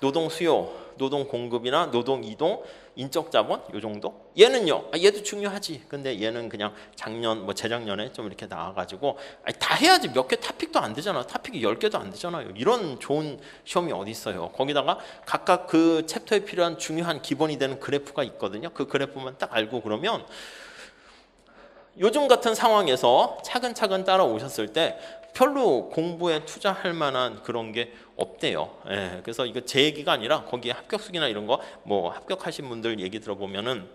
노동 수요, 노동 공급이나 노동 이동, 인적 자본 요 정도? 얘는요. 얘도 중요하지. 근데 얘는 그냥 작년 뭐 재작년에 좀 이렇게 나와가지고 다 해야지 몇 개 토픽도 안 되잖아. 토픽이 10개도 안 되잖아요. 이런 좋은 시험이 어디 있어요. 거기다가 각각 그 챕터에 필요한 중요한 기본이 되는 그래프가 있거든요. 그 그래프만 딱 알고 그러면 요즘 같은 상황에서 차근차근 따라오셨을 때 별로 공부에 투자할 만한 그런 게 없대요. 예, 그래서 이거 제 얘기가 아니라 거기에 합격수기나 이런 거 뭐 합격하신 분들 얘기 들어보면은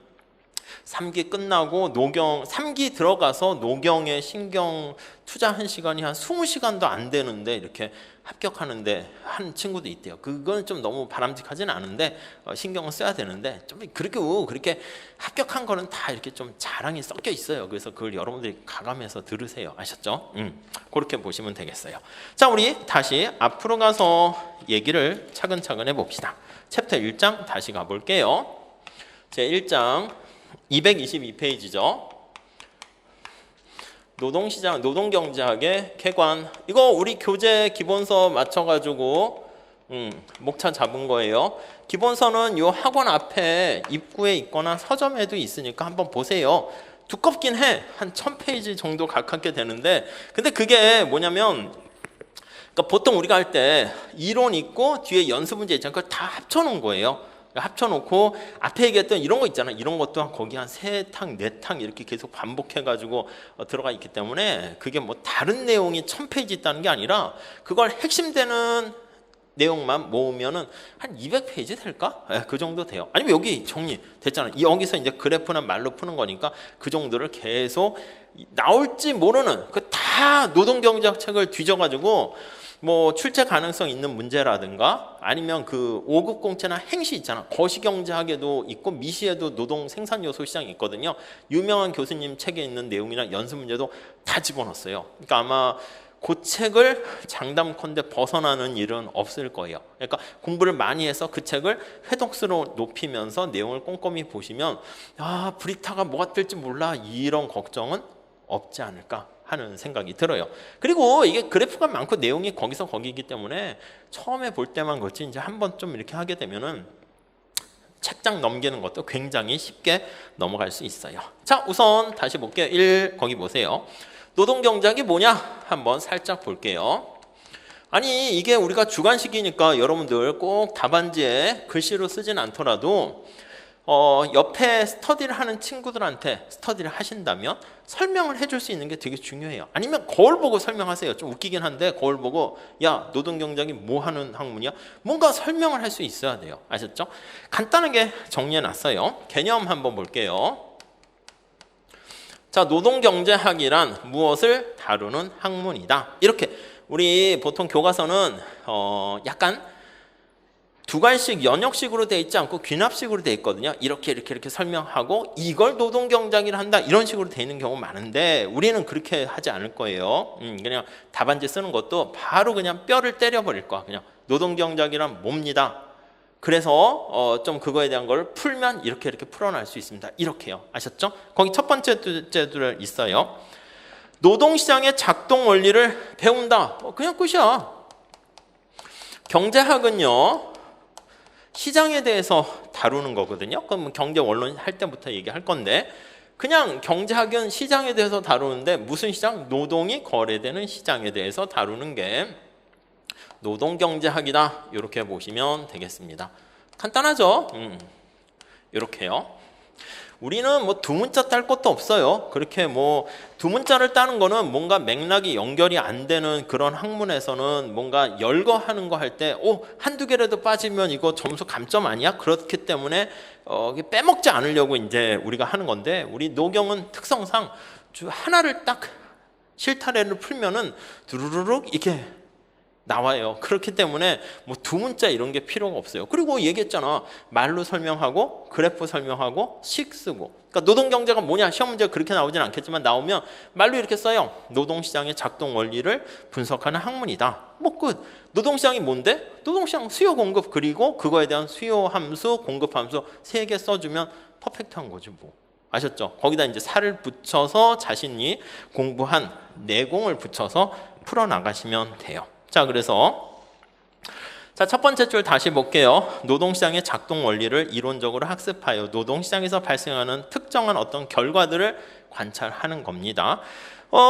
3기 끝나고 노경 3기 들어가서 노경에 신경 투자한 시간이 한 20시간도 안 되는데 이렇게 합격하는데 한 친구도 있대요. 그건 좀 너무 바람직하지는 않은데 신경을 써야 되는데 좀 그렇게 합격한 거는 다 이렇게 좀 자랑이 섞여 있어요. 그래서 그걸 여러분들이 가감해서 들으세요. 아셨죠? 그렇게 보시면 되겠어요. 자, 우리 다시 앞으로 가서 얘기를 차근차근 해봅시다. 챕터 1장 다시 가볼게요. 제 1장 222페이지죠. 노동시장, 노동경제학의 개관. 이거 우리 교재 기본서 맞춰가지고 목차 잡은 거예요. 기본서는 요 학원 앞에 입구에 있거나 서점에도 있으니까 한번 보세요. 두껍긴 해. 한 1000페이지 정도 가깝게 되는데 근데 그게 뭐냐면 그러니까 보통 우리가 할 때 이론 있고 뒤에 연습 문제 있잖아요. 그걸 다 합쳐놓은 거예요. 합쳐놓고 앞에 얘기했던 이런 거 있잖아. 이런 것도 거기 한 3탕, 4탕 이렇게 계속 반복해가지고 들어가 있기 때문에 그게 뭐 다른 내용이 1000페이지 있다는 게 아니라 그걸 핵심되는 내용만 모으면은 한 200페이지 될까? 네, 그 정도 돼요. 아니면 여기 정리 됐잖아. 여기서 이제 그래프나 말로 푸는 거니까 그 정도를 계속 나올지 모르는 그 다 노동경제학 책을 뒤져가지고 뭐 출제 가능성 있는 문제라든가 아니면 그 5급 공채나 행시 있잖아. 거시경제학에도 있고 미시에도 노동 생산 요소 시장이 있거든요. 유명한 교수님 책에 있는 내용이나 연습 문제도 다 집어넣었어요. 그러니까 아마 그 책을 장담컨대 벗어나는 일은 없을 거예요. 그러니까 공부를 많이 해서 그 책을 회독수로 높이면서 내용을 꼼꼼히 보시면 아 브리타가 뭐가 뜰지 몰라 이런 걱정은 없지 않을까 하는 생각이 들어요. 그리고 이게 그래프가 많고 내용이 거기서 거기이기 때문에 처음에 볼 때만 그렇지 이제 한번 좀 이렇게 하게 되면은 책장 넘기는 것도 굉장히 쉽게 넘어갈 수 있어요. 자, 우선 다시 볼게요. 1 거기 보세요. 노동경제학이 뭐냐? 한번 살짝 볼게요. 아니 이게 우리가 주관식이니까 여러분들 꼭 답안지에 글씨로 쓰진 않더라도 옆에 스터디를 하는 친구들한테 스터디를 하신다면 설명을 해줄 수 있는 게 되게 중요해요. 아니면 거울 보고 설명하세요. 좀 웃기긴 한데 거울 보고 야 노동경제학이 뭐 하는 학문이야? 뭔가 설명을 할 수 있어야 돼요. 아셨죠? 간단하게 정리해놨어요. 개념 한번 볼게요. 자, 노동경제학이란 무엇을 다루는 학문이다. 이렇게 우리 보통 교과서는 약간 두괄식 연역식으로 돼 있지 않고 귀납식으로 돼 있거든요. 이렇게 설명하고 이걸 노동경제학이라 한다 이런 식으로 돼 있는 경우 많은데 우리는 그렇게 하지 않을 거예요. 그냥 답안지 쓰는 것도 바로 그냥 뼈를 때려버릴 거야. 그냥 노동경제학이란 뭡니다. 그래서 좀 그거에 대한 걸 풀면 이렇게 풀어낼 수 있습니다. 이렇게요. 아셨죠? 거기 첫 번째 둘 있어요. 노동시장의 작동 원리를 배운다. 그냥 끝이야. 경제학은요. 시장에 대해서 다루는 거거든요. 그럼 경제 원론 할 때부터 얘기할 건데 그냥 경제학은 시장에 대해서 다루는데 무슨 시장? 노동이 거래되는 시장에 대해서 다루는 게 노동경제학이다. 이렇게 보시면 되겠습니다. 간단하죠? 이렇게요. 우리는 뭐 두 문자 딸 것도 없어요. 그렇게 뭐 두 문자를 따는 거는 뭔가 맥락이 연결이 안 되는 그런 학문에서는 뭔가 열거하는 거 할 때 한두 개라도 빠지면 이거 점수 감점 아니야? 그렇기 때문에 빼먹지 않으려고 이제 우리가 하는 건데 우리 노경은 특성상 하나를 딱 실타래를 풀면은 두루루룩 이렇게 나와요. 그렇기 때문에 뭐 두 문자 이런 게 필요가 없어요. 그리고 얘기했잖아. 말로 설명하고 그래프 설명하고 식 쓰고. 그러니까 노동경제가 뭐냐? 시험 문제가 그렇게 나오진 않겠지만 나오면 말로 이렇게 써요. 노동시장의 작동 원리를 분석하는 학문이다. 뭐 끝. 노동시장이 뭔데? 노동시장 수요 공급 그리고 그거에 대한 수요 함수 공급 함수 3개 써주면 퍼펙트한 거지 뭐. 아셨죠? 거기다 이제 살을 붙여서 자신이 공부한 내공을 붙여서 풀어나가시면 돼요. 자, 그래서 첫 번째 줄 다시 볼게요. 노동시장의 작동 원리를 이론적으로 학습하여 노동시장에서 발생하는 특정한 어떤 결과들을 관찰하는 겁니다.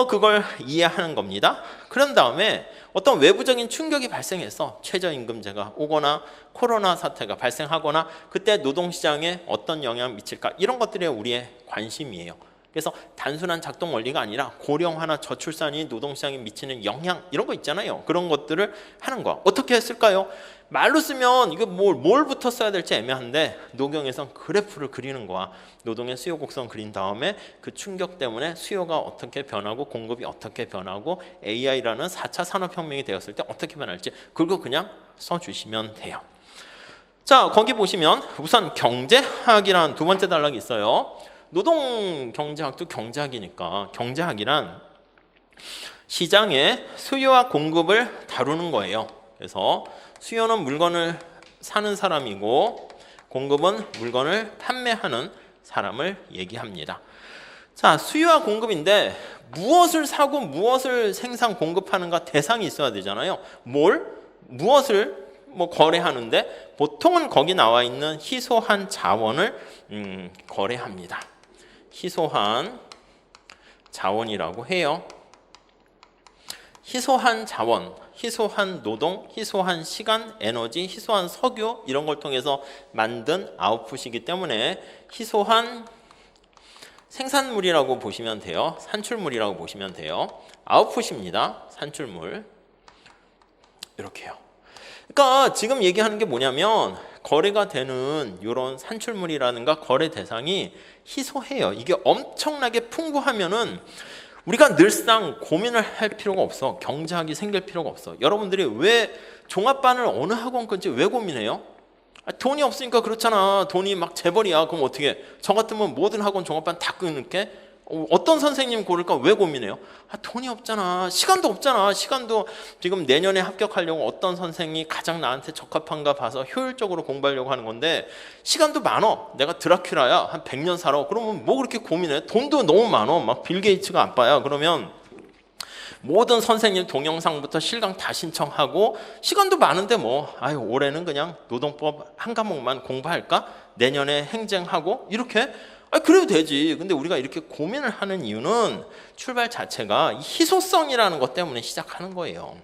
그걸 이해하는 겁니다. 그런 다음에 어떤 외부적인 충격이 발생해서 최저임금제가 오거나 코로나 사태가 발생하거나 그때 노동시장에 어떤 영향을 미칠까 이런 것들이 우리의 관심이에요. 그래서 단순한 작동 원리가 아니라 고령화나 저출산이 노동시장에 미치는 영향 이런 거 있잖아요. 그런 것들을 하는 거야. 어떻게 했을까요? 말로 쓰면 이거 뭘부터 써야 될지 애매한데 노경에선 그래프를 그리는 거야. 노동의 수요 곡선 그린 다음에 그 충격 때문에 수요가 어떻게 변하고 공급이 어떻게 변하고 AI라는 4차 산업혁명이 되었을 때 어떻게 변할지 그거 그냥 써주시면 돼요. 자, 거기 보시면 우선 경제학이란 두 번째 단락이 있어요. 노동경제학도 경제학이니까 경제학이란 시장의 수요와 공급을 다루는 거예요. 그래서 수요는 물건을 사는 사람이고 공급은 물건을 판매하는 사람을 얘기합니다. 자, 수요와 공급인데 무엇을 사고 무엇을 생산 공급하는가 대상이 있어야 되잖아요. 무엇을 거래하는데 보통은 거기 나와 있는 희소한 자원을 거래합니다. 희소한 자원이라고 해요. 희소한 자원, 희소한 노동, 희소한 시간, 에너지, 희소한 석유 이런 걸 통해서 만든 아웃풋이기 때문에 희소한 생산물이라고 보시면 돼요. 산출물이라고 보시면 돼요. 아웃풋입니다. 산출물. 이렇게요. 그러니까 지금 얘기하는 게 뭐냐면 거래가 되는 이런 산출물이라든가 거래 대상이 희소해요. 이게 엄청나게 풍부하면은 우리가 늘상 고민을 할 필요가 없어. 경제학이 생길 필요가 없어. 여러분들이 왜 종합반을 어느 학원 건지 왜 고민해요? 돈이 없으니까 그렇잖아. 돈이 막 재벌이야. 그럼 어떻게 해? 저 같으면 모든 학원 종합반 다 끊을게? 어떤 선생님 고를까? 왜 고민해요? 돈이 없잖아. 시간도 없잖아. 시간도 지금 내년에 합격하려고 어떤 선생이 가장 나한테 적합한가 봐서 효율적으로 공부하려고 하는 건데 시간도 많어. 내가 드라큘라야. 한 100년 살아. 그러면 뭐 그렇게 고민해? 돈도 너무 많어. 막 빌 게이츠가 아빠야. 그러면 모든 선생님 동영상부터 실강 다 신청하고 시간도 많은데 올해는 그냥 노동법 한 과목만 공부할까? 내년에 행정하고 이렇게 그래도 되지. 근데 우리가 이렇게 고민을 하는 이유는 출발 자체가 이 희소성이라는 것 때문에 시작하는 거예요.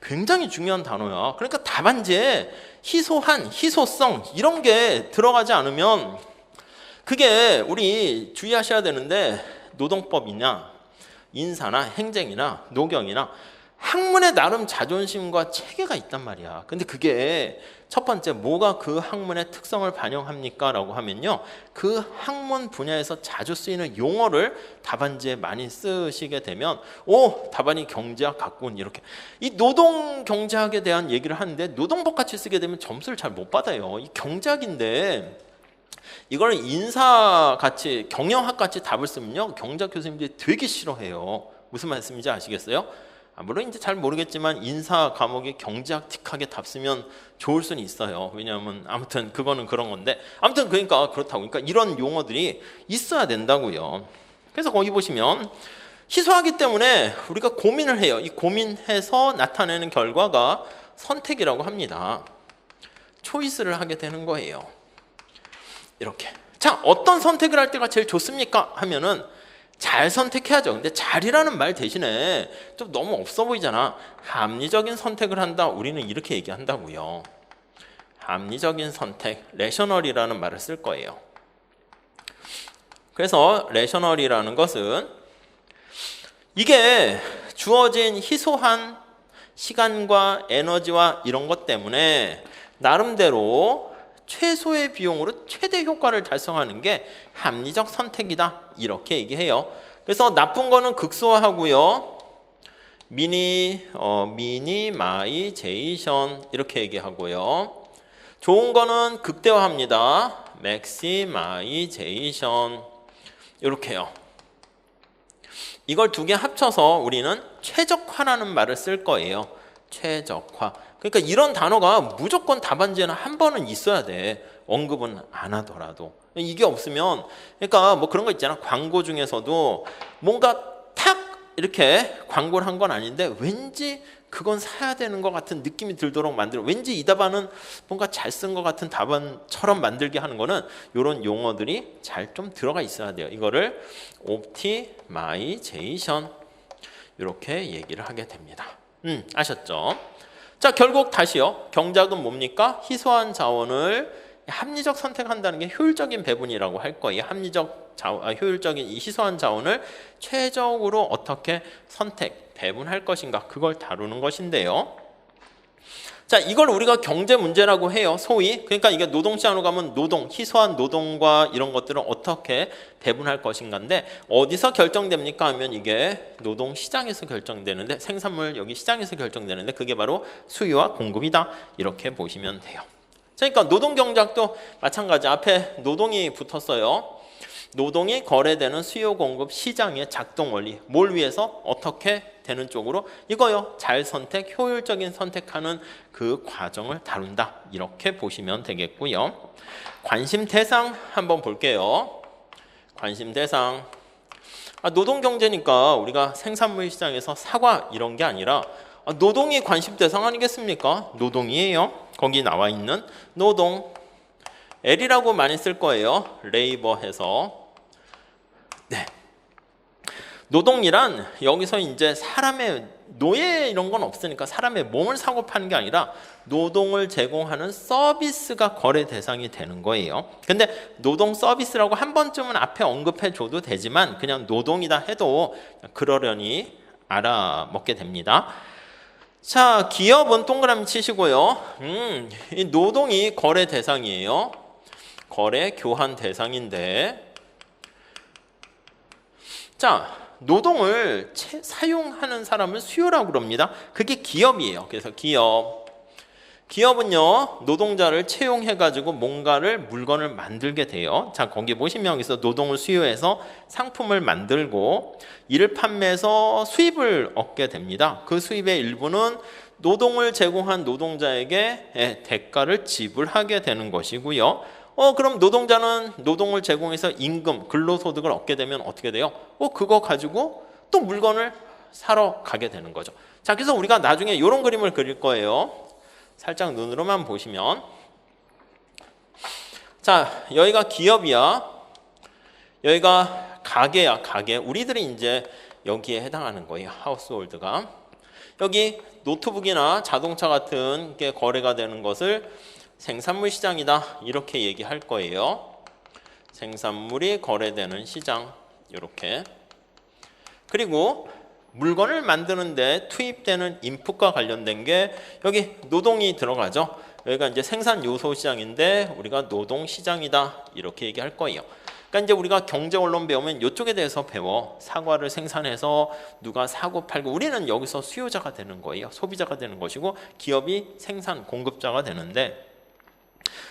굉장히 중요한 단어야. 그러니까 답안지에 희소한, 희소성 이런 게 들어가지 않으면 그게 우리 주의하셔야 되는데 노동법이나 인사나 행정이나 노경이나 학문에 나름 자존심과 체계가 있단 말이야. 근데 그게 첫 번째 뭐가 그 학문의 특성을 반영합니까? 라고 하면요, 그 학문 분야에서 자주 쓰이는 용어를 답안지에 많이 쓰시게 되면 답안이 경제학 같군 이렇게. 이 노동 경제학에 대한 얘기를 하는데 노동법 같이 쓰게 되면 점수를 잘 못 받아요. 이 경제학인데 이걸 인사 같이 경영학 같이 답을 쓰면요, 경제학 교수님들이 되게 싫어해요. 무슨 말씀인지 아시겠어요? 물론 이제 잘 모르겠지만 인사 과목에 경제학 틱하게 답 쓰면 좋을 수는 있어요. 왜냐하면 아무튼 그거는 그런 건데, 아무튼 그러니까 그렇다고. 그러니까 이런 용어들이 있어야 된다고요. 그래서 거기 보시면 희소하기 때문에 우리가 고민을 해요. 이 고민해서 나타내는 결과가 선택이라고 합니다. 초이스를 하게 되는 거예요. 이렇게. 자, 어떤 선택을 할 때가 제일 좋습니까? 하면은 잘 선택해야죠. 근데 잘이라는 말 대신에 좀 너무 없어 보이잖아. 합리적인 선택을 한다. 우리는 이렇게 얘기한다고요. 합리적인 선택, 레셔널이라는 말을 쓸 거예요. 그래서 레셔널이라는 것은 이게 주어진 희소한 시간과 에너지와 이런 것 때문에 나름대로 최소의 비용으로 최대 효과를 달성하는 게 합리적 선택이다 이렇게 얘기해요. 그래서 나쁜 거는 극소화하고요, 미니마이제이션 이렇게 얘기하고요, 좋은 거는 극대화합니다. 맥시마이제이션 이렇게요. 이걸 두 개 합쳐서 우리는 최적화라는 말을 쓸 거예요. 최적화. 그러니까 이런 단어가 무조건 답안지에는 한 번은 있어야 돼. 언급은 안 하더라도. 이게 없으면, 그러니까 뭐 그런 거 있잖아. 광고 중에서도 뭔가 탁 이렇게 광고를 한 건 아닌데 왠지 그건 사야 되는 것 같은 느낌이 들도록 만들어. 왠지 이 답안은 뭔가 잘 쓴 것 같은 답안처럼 만들게 하는 거는 이런 용어들이 잘 좀 들어가 있어야 돼요. 이거를 옵티마이제이션 이렇게 얘기를 하게 됩니다. 아셨죠? 자, 결국 다시요. 경작은 뭡니까? 희소한 자원을 합리적 선택한다는 게 효율적인 배분이라고 할 거예요. 효율적인 이 희소한 자원을 최적으로 어떻게 배분할 것인가, 그걸 다루는 것인데요. 자, 이걸 우리가 경제 문제라고 해요. 소위. 그러니까 이게 노동시장으로 가면 희소한 노동과 이런 것들을 어떻게 배분할 것인가인데 어디서 결정됩니까 하면 이게 노동시장에서 결정되는데, 생산물 여기 시장에서 결정되는데 그게 바로 수요와 공급이다 이렇게 보시면 돼요. 그러니까 노동경제학도 마찬가지. 앞에 노동이 붙었어요. 노동이 거래되는 수요 공급 시장의 작동 원리, 뭘 위해서 어떻게 되는 쪽으로, 이거요. 잘 선택, 효율적인 선택하는 그 과정을 다룬다 이렇게 보시면 되겠고요. 관심 대상 한번 볼게요. 관심 대상, 노동경제니까 우리가 생산물 시장에서 사과 이런 게 아니라 노동이 관심 대상 아니겠습니까? 노동이에요. 거기 나와 있는 노동, L이라고 많이 쓸 거예요. 레이버 해서. 네. 노동이란 여기서 이제 사람의 노예 이런 건 없으니까 사람의 몸을 사고 파는 게 아니라 노동을 제공하는 서비스가 거래 대상이 되는 거예요. 근데 노동 서비스라고 한 번쯤은 앞에 언급해 줘도 되지만 그냥 노동이다 해도 그러려니 알아먹게 됩니다. 자, 기업은 동그라미 치시고요. 이 노동이 거래 대상이에요. 거래 교환 대상인데, 자, 노동을 사용하는 사람을 수요라고 그럽니다. 그게 기업이에요. 그래서 기업은요, 노동자를 채용해가지고 물건을 만들게 돼요. 자, 거기 보시면 여기서 노동을 수요해서 상품을 만들고 이를 판매해서 수입을 얻게 됩니다. 그 수입의 일부는 노동을 제공한 노동자에게 대가를 지불하게 되는 것이고요. 그럼 노동자는 노동을 제공해서 임금, 근로소득을 얻게 되면 어떻게 돼요? 그거 가지고 또 물건을 사러 가게 되는 거죠. 자, 그래서 우리가 나중에 이런 그림을 그릴 거예요. 살짝 눈으로만 보시면, 자, 여기가 기업이야. 여기가 가게야, 가게. 우리들이 이제 여기에 해당하는 거예요. 하우스홀드가. 여기 노트북이나 자동차 같은 게 거래가 되는 것을 생산물 시장이다. 이렇게 얘기할 거예요. 생산물이 거래되는 시장. 이렇게. 그리고 물건을 만드는데 투입되는 인풋과 관련된 게 여기 노동이 들어가죠. 여기가 이제 생산 요소 시장인데 우리가 노동 시장이다. 이렇게 얘기할 거예요. 그러니까 이제 우리가 경제 원론 배우면 이쪽에 대해서 배워. 사과를 생산해서 누가 사고 팔고 우리는 여기서 수요자가 되는 거예요. 소비자가 되는 것이고 기업이 생산 공급자가 되는데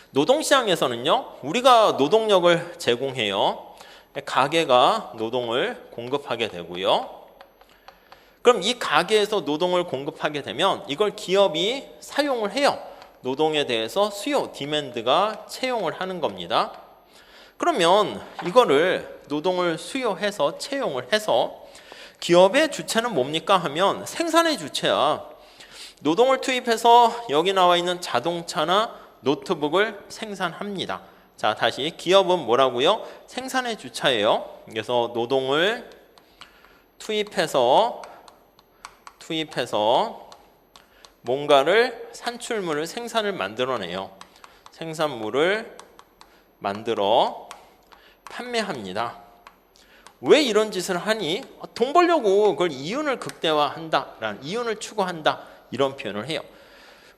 노동시장에서는요. 우리가 노동력을 제공해요. 가게가 노동을 공급하게 되고요. 그럼 이 가게에서 노동을 공급하게 되면 이걸 기업이 사용을 해요. 노동에 대해서 수요, 디맨드가 채용을 하는 겁니다. 그러면 이거를 노동을 수요해서 채용을 해서 기업의 주체는 뭡니까 하면 생산의 주체야. 노동을 투입해서 여기 나와 있는 자동차나 노트북을 생산합니다. 자, 다시 기업은 뭐라고요? 생산의 주체예요. 그래서 노동을 투입해서 뭔가를 산출물을 생산을 만들어내요. 생산물을 만들어 판매합니다. 왜 이런 짓을 하니? 돈 벌려고 그걸 이윤을 극대화한다, 라는 이윤을 추구한다 이런 표현을 해요.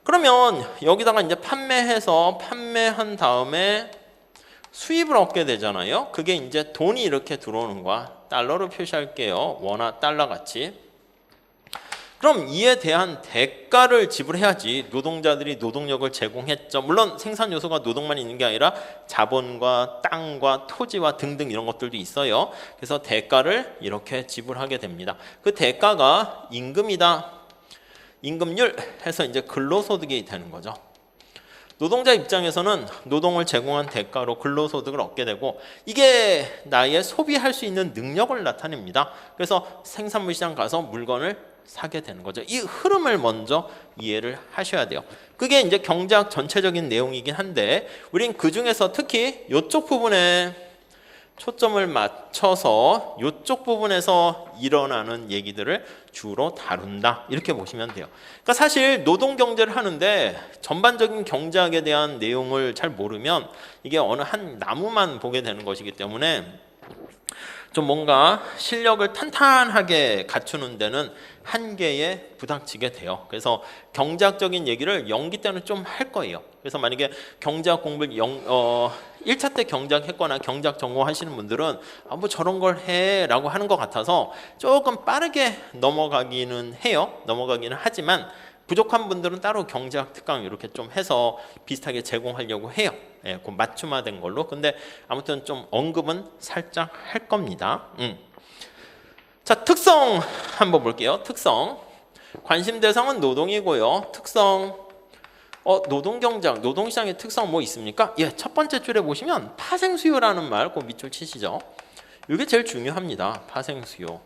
그러면 여기다가 이제 판매한 다음에 수입을 얻게 되잖아요. 그게 이제 돈이 이렇게 들어오는 거야. 달러로 표시할게요. 원화 달러 같이. 그럼 이에 대한 대가를 지불해야지. 노동자들이 노동력을 제공했죠. 물론 생산 요소가 노동만 있는 게 아니라 자본과 땅과 토지와 등등 이런 것들도 있어요. 그래서 대가를 이렇게 지불하게 됩니다. 그 대가가 임금이다. 임금률 해서 이제 근로소득이 되는 거죠. 노동자 입장에서는 노동을 제공한 대가로 근로소득을 얻게 되고 이게 나의 소비할 수 있는 능력을 나타냅니다. 그래서 생산물 시장 가서 물건을 사게 되는 거죠. 이 흐름을 먼저 이해를 하셔야 돼요. 그게 이제 경제학 전체적인 내용이긴 한데 우린 그 중에서 특히 이쪽 부분에 초점을 맞춰서 이쪽 부분에서 일어나는 얘기들을 주로 다룬다. 이렇게 보시면 돼요. 그러니까 사실 노동 경제를 하는데 전반적인 경제학에 대한 내용을 잘 모르면 이게 어느 한 나무만 보게 되는 것이기 때문에 좀 뭔가 실력을 탄탄하게 갖추는 데는 한계에 부닥치게 돼요. 그래서 경제학적인 얘기를 연기 때는 좀 할 거예요. 그래서 만약에 경제학 공부를 1차 때 경제학 했거나 경제학 전공하시는 분들은 뭐 저런 걸 해 라고 하는 것 같아서 조금 빠르게 넘어가기는 하지만 부족한 분들은 따로 경제학 특강 이렇게 좀 해서 비슷하게 제공하려고 해요. 예, 그 맞춤화된 걸로. 근데 아무튼 좀 언급은 살짝 할 겁니다. 자, 특성 한번 볼게요. 특성. 관심 대상은 노동이고요. 특성. 노동경제학, 노동시장의 특성 뭐 있습니까? 예, 첫 번째 줄에 보시면 파생수요라는 말 꼭 밑줄 치시죠. 이게 제일 중요합니다. 파생수요.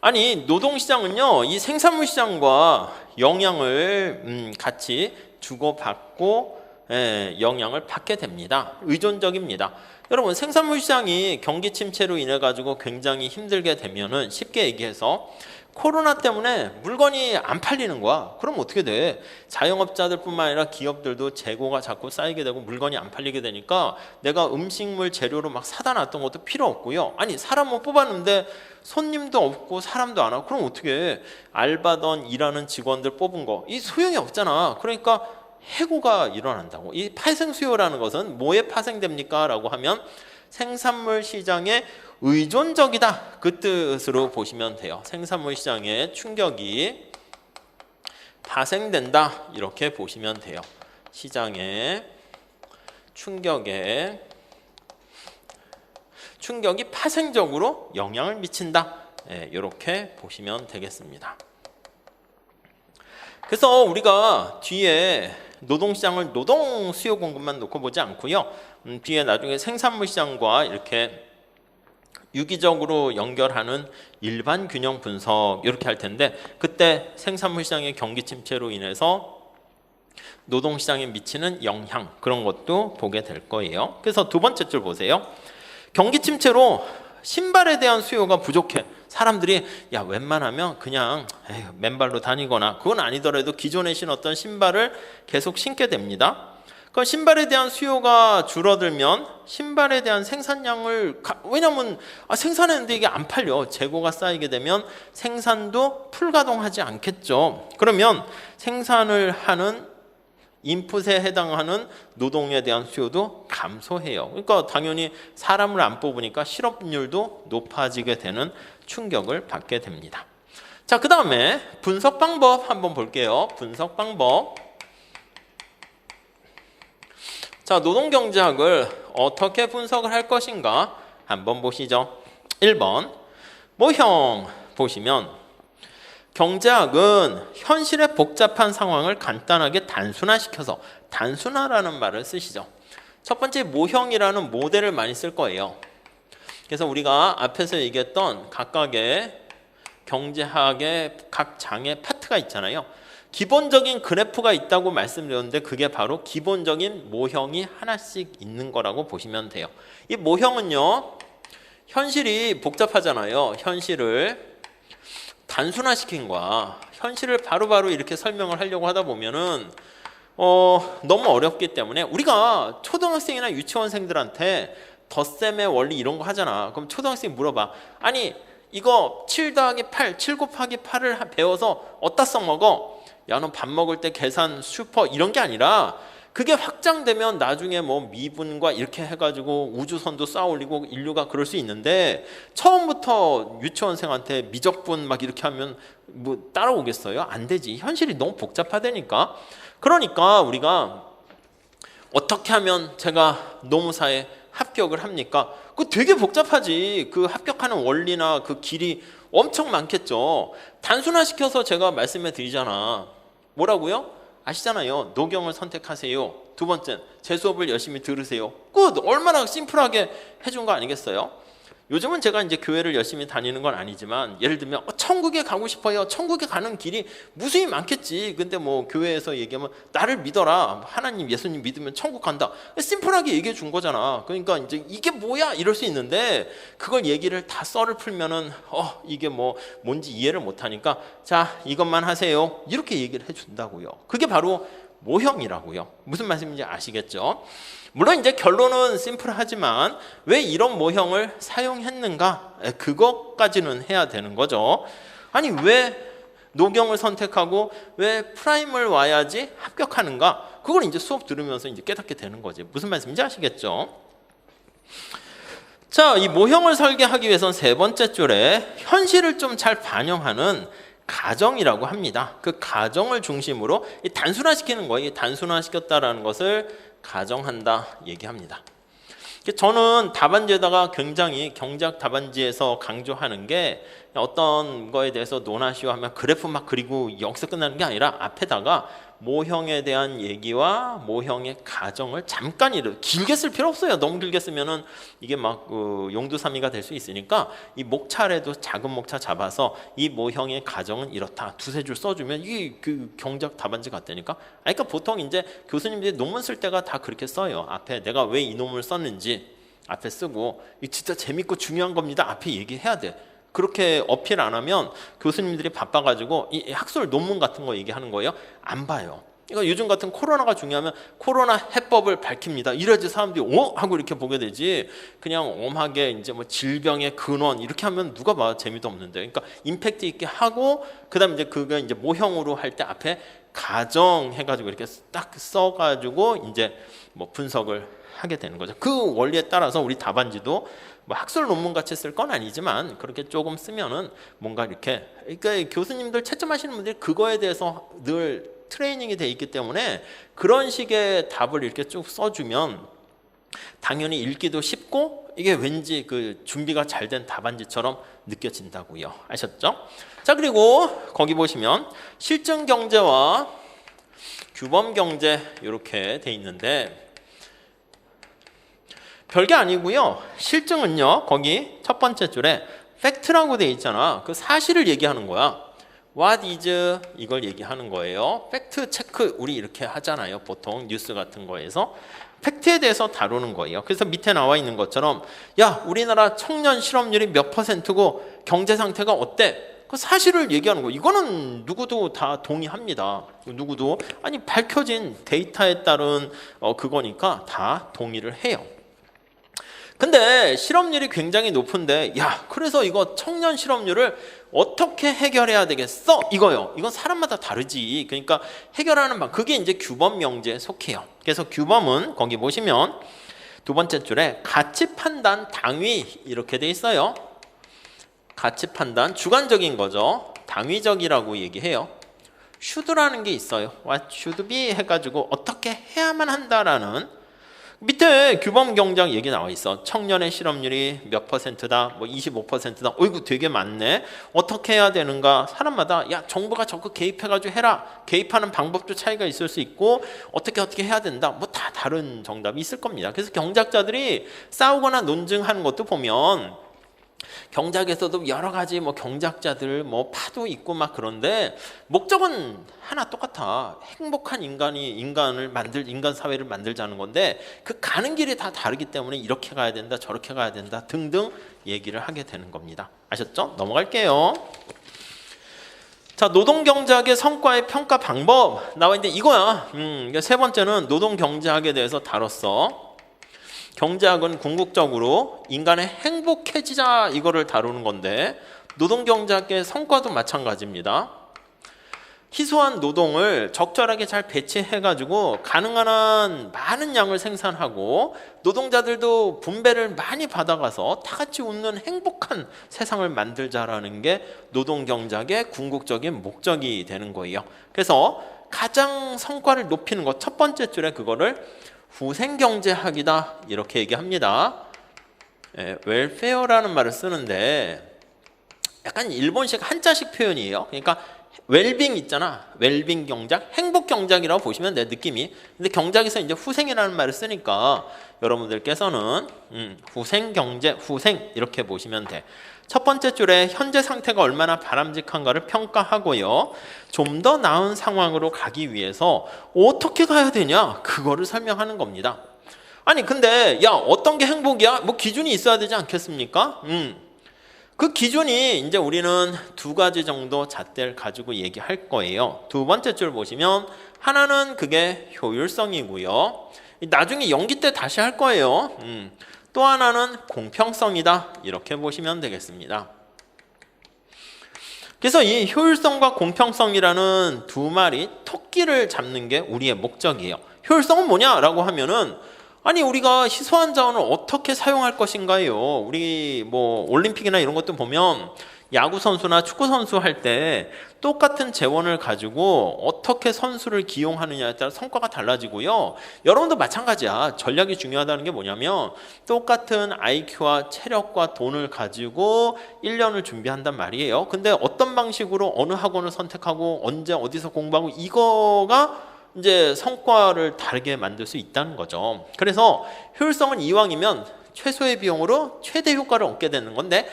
아니 노동시장은요 이 생산물 시장과 영향을 같이 주고받고 영향을 받게 됩니다. 의존적입니다. 여러분 생산물 시장이 경기 침체로 인해 가지고 굉장히 힘들게 되면은 쉽게 얘기해서 코로나 때문에 물건이 안 팔리는 거야. 그럼 어떻게 돼? 자영업자들뿐만 아니라 기업들도 재고가 자꾸 쌓이게 되고 물건이 안 팔리게 되니까 내가 음식물 재료로 막 사다 놨던 것도 필요 없고요. 아니 사람 못 뽑았는데 손님도 없고 사람도 안 하고 그럼 어떻게 해? 알바던 일하는 직원들 뽑은 거 이 소용이 없잖아. 그러니까 해고가 일어난다고. 이 파생수요라는 것은 뭐에 파생됩니까? 라고 하면 생산물 시장에 의존적이다. 그 뜻으로 보시면 돼요. 생산물 시장에 충격이 파생된다. 이렇게 보시면 돼요. 시장에 충격이 파생적으로 영향을 미친다. 이렇게 보시면 되겠습니다. 그래서 우리가 뒤에 노동시장을 노동 수요 공급만 놓고 보지 않고요. 뒤에 나중에 생산물 시장과 이렇게 유기적으로 연결하는 일반 균형 분석 이렇게 할 텐데 그때 생산물 시장의 경기 침체로 인해서 노동시장에 미치는 영향, 그런 것도 보게 될 거예요. 그래서 두 번째 줄 보세요. 경기 침체로 신발에 대한 수요가 부족해. 사람들이 야 웬만하면 그냥 맨발로 다니거나, 그건 아니더라도 기존에 신었던 신발을 계속 신게 됩니다. 그럼 신발에 대한 수요가 줄어들면 신발에 대한 생산량을, 왜냐면 생산했는데 이게 안 팔려, 재고가 쌓이게 되면 생산도 풀가동하지 않겠죠. 그러면 생산을 하는 인풋에 해당하는 노동에 대한 수요도 감소해요. 그러니까 당연히 사람을 안 뽑으니까 실업률도 높아지게 되는 충격을 받게 됩니다. 자, 그 다음에 분석 방법 한번 볼게요. 분석 방법. 자, 노동경제학을 어떻게 분석을 할 것인가 한번 보시죠. 1번 모형 보시면, 경제학은 현실의 복잡한 상황을 간단하게 단순화시켜서, 단순화라는 말을 쓰시죠. 첫 번째 모형이라는 모델을 많이 쓸 거예요. 그래서 우리가 앞에서 얘기했던 각각의 경제학의 각 장의 파트가 있잖아요. 기본적인 그래프가 있다고 말씀드렸는데 그게 바로 기본적인 모형이 하나씩 있는 거라고 보시면 돼요. 이 모형은요, 현실이 복잡하잖아요. 현실을 단순화시킨 거야. 현실을 바로바로 이렇게 설명을 하려고 하다 보면은 너무 어렵기 때문에, 우리가 초등학생이나 유치원생들한테 덧셈의 원리 이런 거 하잖아. 그럼 초등학생이 물어봐. 아니 이거 7 더하기 8, 7 곱하기 8을 배워서 어디다 써먹어? 야, 너 밥 먹을 때 계산 슈퍼 이런 게 아니라, 그게 확장되면 나중에 뭐 미분과 이렇게 해가지고 우주선도 쌓아 올리고 인류가 그럴 수 있는데, 처음부터 유치원생한테 미적분 막 이렇게 하면 뭐 따라오겠어요? 안 되지. 현실이 너무 복잡하다니까. 그러니까 우리가 어떻게 하면 제가 노무사에 합격을 합니까? 그거 되게 복잡하지. 그 합격하는 원리나 그 길이 엄청 많겠죠. 단순화시켜서 제가 말씀해 드리잖아. 뭐라고요? 아시잖아요. 노경을 선택하세요. 두 번째, 제 수업을 열심히 들으세요. 끝! 얼마나 심플하게 해준 거 아니겠어요? 요즘은 제가 이제 교회를 열심히 다니는 건 아니지만, 예를 들면 천국에 가고 싶어요. 천국에 가는 길이 무수히 많겠지. 근데 뭐 교회에서 얘기하면 나를 믿어라, 하나님 예수님 믿으면 천국 간다, 심플하게 얘기해 준 거잖아. 그러니까 이제 이게 뭐야 이럴 수 있는데, 그걸 얘기를 다 썰을 풀면은 이게 뭔지 이해를 못 하니까, 자 이것만 하세요 이렇게 얘기를 해준다고요. 그게 바로 모형이라고요. 무슨 말씀인지 아시겠죠? 물론 이제 결론은 심플하지만 왜 이런 모형을 사용했는가, 그것까지는 해야 되는 거죠. 아니 왜 노경을 선택하고 왜 프라임을 와야지 합격하는가, 그걸 이제 수업 들으면서 이제 깨닫게 되는 거지. 무슨 말씀인지 아시겠죠? 자, 이 모형을 설계하기 위해서는 세 번째 줄에 현실을 좀 잘 반영하는 가정이라고 합니다. 그 가정을 중심으로 단순화시키는 거예요. 단순화시켰다라는 것을 가정한다 얘기합니다. 저는 답안지에다가 굉장히 경제학 답안지에서 강조하는 게, 어떤 거에 대해서 논하시오 하면 그래프 막 그리고 여기서 끝나는 게 아니라 앞에다가 모형에 대한 얘기와 모형의 가정을 잠깐 길게 쓸 필요 없어요. 너무 길게 쓰면은 이게 막 용두사미가 될 수 있으니까, 이 목차라도 작은 목차 잡아서 이 모형의 가정은 이렇다 두세 줄 써주면 이게 그 경제학 답안지 같다니까. 그러니까 보통 이제 교수님들이 논문 쓸 때가 다 그렇게 써요. 앞에 내가 왜 이 논문을 썼는지 앞에 쓰고, 이 진짜 재밌고 중요한 겁니다 앞에 얘기해야 돼. 그렇게 어필 안 하면 교수님들이 바빠가지고 이 학술 논문 같은 거 얘기하는 거예요. 안 봐요. 그러니까 요즘 같은 코로나가 중요하면 코로나 해법을 밝힙니다. 이래야지 사람들이 하고 이렇게 보게 되지. 그냥 엄하게 이제 뭐 질병의 근원 이렇게 하면 누가 봐, 재미도 없는데. 그러니까 임팩트 있게 하고, 그다음에 이제 그게 이제 모형으로 할 때 앞에 가정 해가지고 이렇게 딱 써가지고 이제 뭐 분석을 하게 되는 거죠. 그 원리에 따라서 우리 답안지도 뭐 학술 논문 같이 쓸 건 아니지만 그렇게 조금 쓰면은 뭔가 이렇게, 그러니까 교수님들 채점하시는 분들이 그거에 대해서 늘 트레이닝이 돼 있기 때문에 그런 식의 답을 이렇게 쭉 써주면 당연히 읽기도 쉽고, 이게 왠지 그 준비가 잘 된 답안지처럼 느껴진다고요. 아셨죠? 자, 그리고 거기 보시면 실증 경제와 규범 경제 이렇게 돼 있는데, 별게 아니고요. 실증은요, 거기 첫 번째 줄에 팩트라고 돼 있잖아. 그 사실을 얘기하는 거야. What is 이걸 얘기하는 거예요. 팩트 체크 우리 이렇게 하잖아요. 보통 뉴스 같은 거에서 팩트에 대해서 다루는 거예요. 그래서 밑에 나와 있는 것처럼 야 우리나라 청년 실업률이 몇 %고 경제 상태가 어때? 그 사실을 얘기하는 거. 이거는 누구도 다 동의합니다. 누구도 아니 밝혀진 데이터에 따른 그거니까 다 동의를 해요. 근데 실업률이 굉장히 높은데 야 그래서 이거 청년 실업률을 어떻게 해결해야 되겠어? 이거요. 이건 사람마다 다르지. 그러니까 해결하는 방 그게 이제 규범 명제에 속해요. 그래서 규범은 거기 보시면 두 번째 줄에 가치 판단 당위 이렇게 돼 있어요. 가치 판단 주관적인 거죠. 당위적이라고 얘기해요. should라는 게 있어요. what should be 해가지고 어떻게 해야만 한다라는 밑에 규범 경작 얘기 나와 있어. 청년의 실업률이 몇 %다, 뭐 25%다. 어이구 되게 많네. 어떻게 해야 되는가? 사람마다 야 정부가 적극 개입해가지고 해라. 개입하는 방법도 차이가 있을 수 있고 어떻게 해야 된다. 뭐 다 다른 정답이 있을 겁니다. 그래서 경작자들이 싸우거나 논증하는 것도 보면 경작에서도 여러 가지 뭐 경작자들 뭐 파도 있고 막 그런데 목적은 하나 똑같아. 행복한 인간 사회를 만들자는 건데 그 가는 길이 다 다르기 때문에 이렇게 가야 된다 저렇게 가야 된다 등등 얘기를 하게 되는 겁니다. 아셨죠? 넘어갈게요. 자, 노동경제학의 성과의 평가 방법 나와 있는데 이거야. 세 번째는 노동경제학에 대해서 다뤘어. 경제학은 궁극적으로 인간의 행복해지자 이거를 다루는 건데 노동경제학의 성과도 마찬가지입니다. 희소한 노동을 적절하게 잘 배치해가지고 가능한 한 많은 양을 생산하고 노동자들도 분배를 많이 받아가서 다 같이 웃는 행복한 세상을 만들자라는 게 노동경제학의 궁극적인 목적이 되는 거예요. 그래서 가장 성과를 높이는 것 첫 번째 줄에 그거를 후생경제학이다 이렇게 얘기합니다. 웰페어라는 말을 쓰는데 약간 일본식 한자식 표현이에요. 그러니까 웰빙 있잖아. 웰빙 경작, 행복 경작이라고 보시면 내 느낌이. 근데 경작에서 이제 후생이라는 말을 쓰니까 여러분들께서는 후생 경제, 후생 이렇게 보시면 돼. 첫 번째 줄에 현재 상태가 얼마나 바람직한가를 평가하고요. 좀 더 나은 상황으로 가기 위해서 어떻게 가야 되냐? 그거를 설명하는 겁니다. 아니 근데 야 어떤 게 행복이야? 뭐 기준이 있어야 되지 않겠습니까? 그 기준이 이제 우리는 두 가지 정도 잣대를 가지고 얘기할 거예요. 두 번째 줄 보시면 하나는 그게 효율성이고요. 나중에 연기 때 다시 할 거예요. 또 하나는 공평성이다 이렇게 보시면 되겠습니다. 그래서 이 효율성과 공평성이라는 두 마리 토끼를 잡는 게 우리의 목적이에요. 효율성은 뭐냐라고 하면은 아니 우리가 희소한 자원을 어떻게 사용할 것인가요? 우리 뭐 올림픽이나 이런 것도 보면 야구 선수나 축구 선수 할 때 똑같은 재원을 가지고 어떻게 선수를 기용하느냐에 따라 성과가 달라지고요. 여러분도 마찬가지야. 전략이 중요하다는 게 뭐냐면 똑같은 IQ와 체력과 돈을 가지고 1년을 준비한단 말이에요. 근데 어떤 방식으로 어느 학원을 선택하고 언제 어디서 공부하고 이거가 이제 성과를 다르게 만들 수 있다는 거죠. 그래서 효율성은 이왕이면 최소의 비용으로 최대 효과를 얻게 되는 건데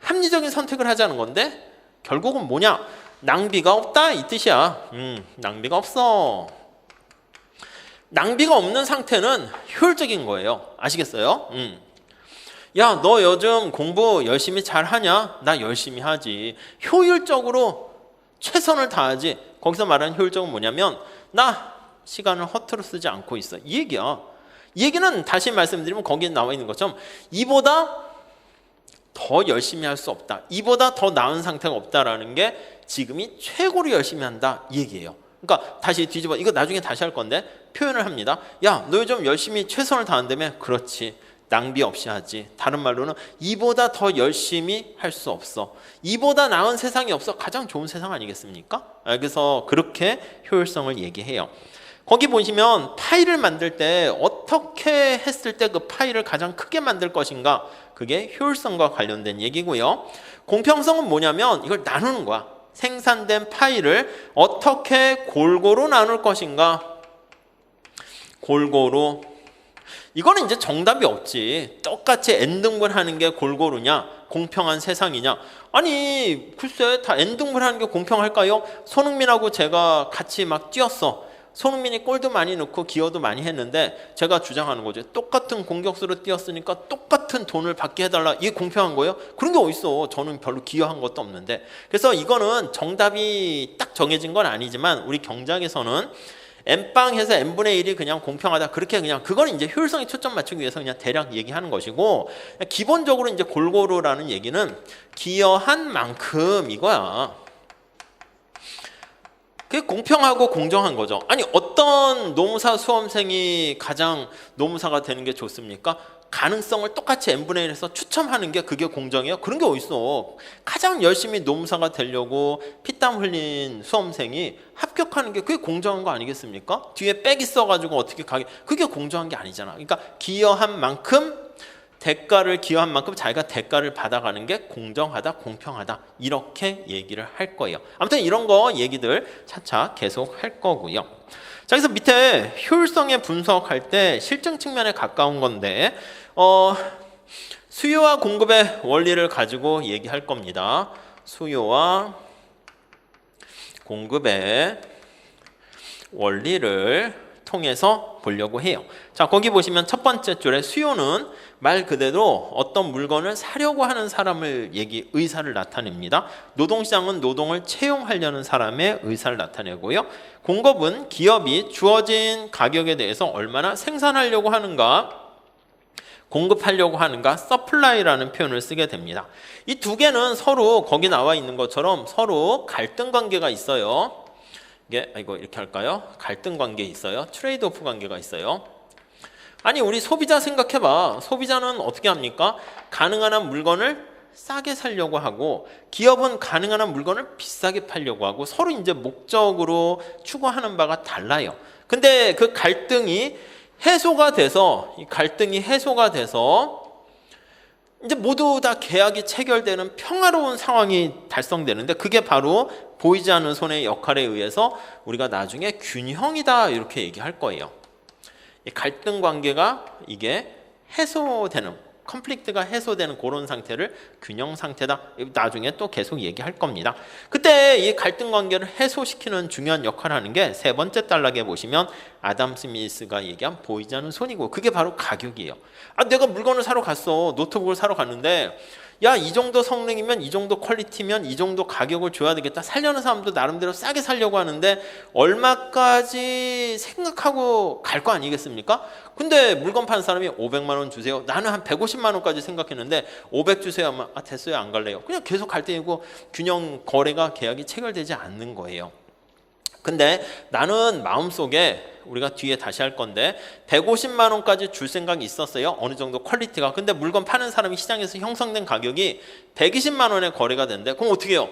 합리적인 선택을 하자는 건데 결국은 뭐냐? 낭비가 없다 이 뜻이야. 낭비가 없어. 낭비가 없는 상태는 효율적인 거예요. 아시겠어요? 야, 너 요즘 공부 열심히 잘하냐? 나 열심히 하지. 효율적으로 최선을 다하지. 거기서 말하는 효율적은 뭐냐면 나 시간을 허투루 쓰지 않고 있어. 이 얘기야. 이 얘기는 다시 말씀드리면 거기에 나와 있는 것처럼 이보다 더 열심히 할 수 없다. 이보다 더 나은 상태가 없다라는 게 지금이 최고로 열심히 한다 이 얘기예요. 그러니까 다시 뒤집어 이거 나중에 다시 할 건데 표현을 합니다. 야, 너 요즘 열심히 최선을 다한다며? 그렇지. 낭비 없이 하지. 다른 말로는 이보다 더 열심히 할 수 없어. 이보다 나은 세상이 없어. 가장 좋은 세상 아니겠습니까? 그래서 그렇게 효율성을 얘기해요. 거기 보시면 파일을 만들 때 어떻게 했을 때 그 파일을 가장 크게 만들 것인가, 그게 효율성과 관련된 얘기고요. 공평성은 뭐냐면 이걸 나누는 거야. 생산된 파일을 어떻게 골고루 나눌 것인가. 골고루. 이거는 이제 정답이 없지. 똑같이 n등분 하는 게 골고루냐? 공평한 세상이냐? 아니 글쎄 다 n등분 하는 게 공평할까요? 손흥민하고 제가 같이 막 뛰었어. 손흥민이 골도 많이 넣고 기여도 많이 했는데 제가 주장하는 거죠. 똑같은 공격수로 뛰었으니까 똑같은 돈을 받게 해달라. 이게 공평한 거예요? 그런 게 어딨어. 저는 별로 기여한 것도 없는데. 그래서 이거는 정답이 딱 정해진 건 아니지만 우리 경제학에서는 n빵해서 n분의 1이 그냥 공평하다. 그렇게 그냥 그거는 이제 효율성에 초점 맞추기 위해서 그냥 대략 얘기하는 것이고, 기본적으로 이제 골고루라는 얘기는 기여한 만큼 이거야. 그게 공평하고 공정한 거죠. 아니 어떤 노무사 수험생이 가장 노무사가 되는 게 좋습니까? 가능성을 똑같이 n분의 1에서 추첨하는 게 그게 공정이에요? 그런 게 어딨어. 가장 열심히 노무사가 되려고 피땀 흘린 수험생이 합격하는 게 그게 공정한 거 아니겠습니까? 뒤에 빽 있어가지고 어떻게 가게, 그게 공정한 게 아니잖아. 그러니까 기여한 만큼 대가를 기여한 만큼 자기가 대가를 받아가는 게 공정하다, 공평하다, 이렇게 얘기를 할 거예요. 아무튼 이런 거 얘기들 차차 계속 할 거고요. 자, 그래서 밑에 효율성의 분석할 때 실증 측면에 가까운 건데 수요와 공급의 원리를 가지고 얘기할 겁니다. 수요와 공급의 원리를 통해서 보려고 해요. 자, 거기 보시면 첫 번째 줄에 수요는 말 그대로 어떤 물건을 사려고 하는 사람을 의사를 나타냅니다. 노동시장은 노동을 채용하려는 사람의 의사를 나타내고요. 공급은 기업이 주어진 가격에 대해서 얼마나 생산하려고 하는가, 공급하려고 하는가, 서플라이라는 표현을 쓰게 됩니다. 이 두 개는 서로 거기 나와 있는 것처럼 서로 갈등 관계가 있어요. 이거 이렇게 할까요? 갈등 관계 있어요. 트레이드 오프 관계가 있어요. 아니 우리 소비자 생각해봐. 소비자는 어떻게 합니까? 가능한 한 물건을 싸게 사려고 하고 기업은 가능한 한 물건을 비싸게 팔려고 하고 서로 이제 목적으로 추구하는 바가 달라요. 근데 그 갈등이 해소가 돼서 이제 모두 다 계약이 체결되는 평화로운 상황이 달성되는데 그게 바로 보이지 않는 손의 역할에 의해서 우리가 나중에 균형이다 이렇게 얘기할 거예요. 이 갈등 관계가 이게 해소되는, 컨플릭트가 해소되는 그런 상태를 균형 상태다. 나중에 또 계속 얘기할 겁니다. 그때 이 갈등 관계를 해소시키는 중요한 역할을 하는 게 세 번째 단락에 보시면 아담 스미스가 얘기한 보이지 않는 손이고 그게 바로 가격이에요. 내가 물건을 사러 갔어. 노트북을 사러 갔는데 야, 이 정도 성능이면 이 정도 퀄리티면 이 정도 가격을 줘야 되겠다. 살려는 사람도 나름대로 싸게 살려고 하는데 얼마까지 생각하고 갈 거 아니겠습니까? 근데 물건 파는 사람이 500만 원 주세요. 나는 한 150만 원까지 생각했는데 500 주세요 하면 됐어요, 안 갈래요. 그냥 계속 갈등이고 균형 거래가 계약이 체결되지 않는 거예요. 근데 나는 마음속에 우리가 뒤에 다시 할 건데 150만 원까지 줄 생각이 있었어요. 어느 정도 퀄리티가. 근데 물건 파는 사람이 시장에서 형성된 가격이 120만 원에 거래가 된대. 그럼 어떻게 해요?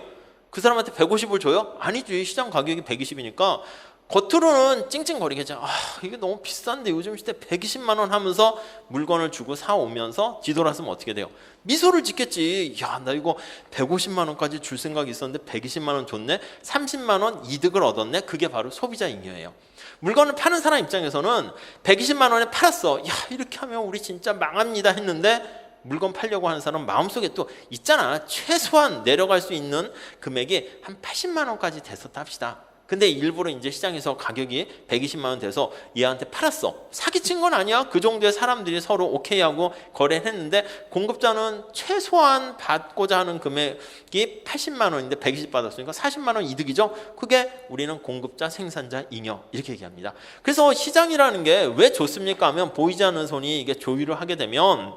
그 사람한테 150을 줘요? 아니지. 시장 가격이 120이니까 겉으로는 찡찡거리겠죠. 이게 너무 비싼데 요즘 시대 120만 원 하면서 물건을 주고 사오면서 뒤돌아서면 어떻게 돼요? 미소를 짓겠지. 야, 나 이거 150만 원까지 줄 생각이 있었는데 120만 원 줬네. 30만 원 이득을 얻었네. 그게 바로 소비자 잉여예요. 물건을 파는 사람 입장에서는 120만 원에 팔았어. 야, 이렇게 하면 우리 진짜 망합니다 했는데 물건 팔려고 하는 사람은 마음속에 또 있잖아. 최소한 내려갈 수 있는 금액이 한 80만 원까지 됐었다 합시다. 근데 일부러 이제 시장에서 가격이 120만 원 돼서 얘한테 팔았어. 사기친 건 아니야. 그 정도의 사람들이 서로 오케이하고 거래를 했는데 공급자는 최소한 받고자 하는 금액이 80만 원인데 120 받았으니까 40만 원 이득이죠. 그게 우리는 공급자, 생산자, 잉여 이렇게 얘기합니다. 그래서 시장이라는 게 왜 좋습니까 하면 보이지 않는 손이 이게 조율을 하게 되면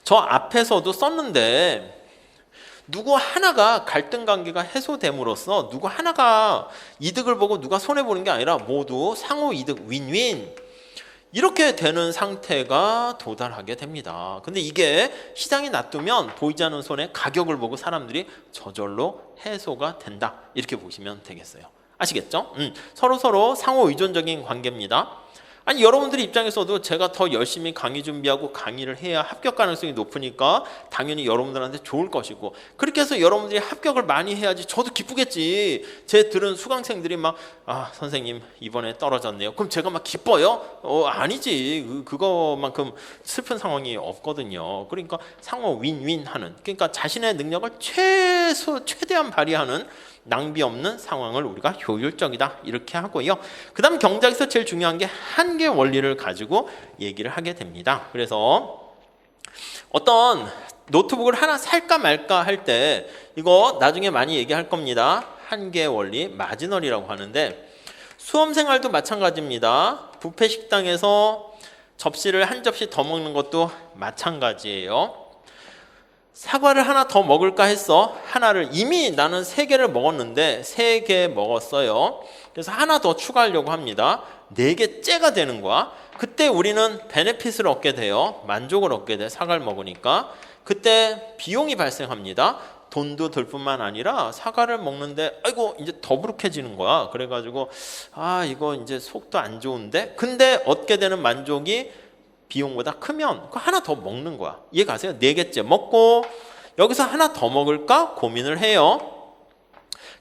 저 앞에서도 썼는데 누구 하나가 갈등 관계가 해소됨으로써 누구 하나가 이득을 보고 누가 손해보는 게 아니라 모두 상호 이득 윈윈 이렇게 되는 상태가 도달하게 됩니다. 근데 이게 시장이 놔두면 보이지 않는 손에 가격을 보고 사람들이 저절로 해소가 된다 이렇게 보시면 되겠어요. 아시겠죠? 서로 상호 의존적인 관계입니다. 아니 여러분들의 입장에서도 제가 더 열심히 강의 준비하고 강의를 해야 합격 가능성이 높으니까 당연히 여러분들한테 좋을 것이고, 그렇게 해서 여러분들이 합격을 많이 해야지 저도 기쁘겠지. 제 들은 수강생들이 막 선생님 이번에 떨어졌네요. 그럼 제가 막 기뻐요? 아니지. 그거만큼 슬픈 상황이 없거든요. 그러니까 상호 윈윈 하는, 그러니까 자신의 능력을 최대한 발휘하는 낭비 없는 상황을 우리가 효율적이다 이렇게 하고요. 그 다음 경작에서 제일 중요한 게 한계 원리를 가지고 얘기를 하게 됩니다. 그래서 어떤 노트북을 하나 살까 말까 할 때 이거 나중에 많이 얘기할 겁니다. 한계 원리, 마지널이라고 하는데, 수험생활도 마찬가지입니다. 뷔페 식당에서 접시를 한 접시 더 먹는 것도 마찬가지예요. 사과를 하나 더 먹을까 했어. 하나를 이미 나는 3개를 먹었는데 3개 먹었어요. 그래서 하나 더 추가하려고 합니다. 4개째가 되는 거야. 그때 우리는 베네핏을 얻게 돼요. 만족을 얻게 돼. 사과를 먹으니까. 그때 비용이 발생합니다. 돈도 들 뿐만 아니라 사과를 먹는데 아이고 이제 더부룩해지는 거야. 그래가지고 이거 이제 속도 안 좋은데, 근데 얻게 되는 만족이 비용보다 크면 그거 하나 더 먹는 거야. 이해 가세요? 4개째 먹고 여기서 하나 더 먹을까 고민을 해요.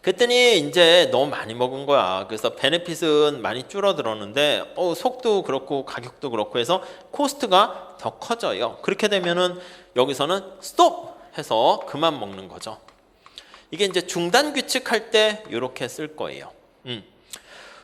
그랬더니 이제 너무 많이 먹은 거야. 그래서 베네핏은 많이 줄어들었는데 속도 그렇고 가격도 그렇고 해서 코스트가 더 커져요. 그렇게 되면은 여기서는 스톱 해서 그만 먹는 거죠. 이게 이제 중단 규칙할 때 이렇게 쓸 거예요.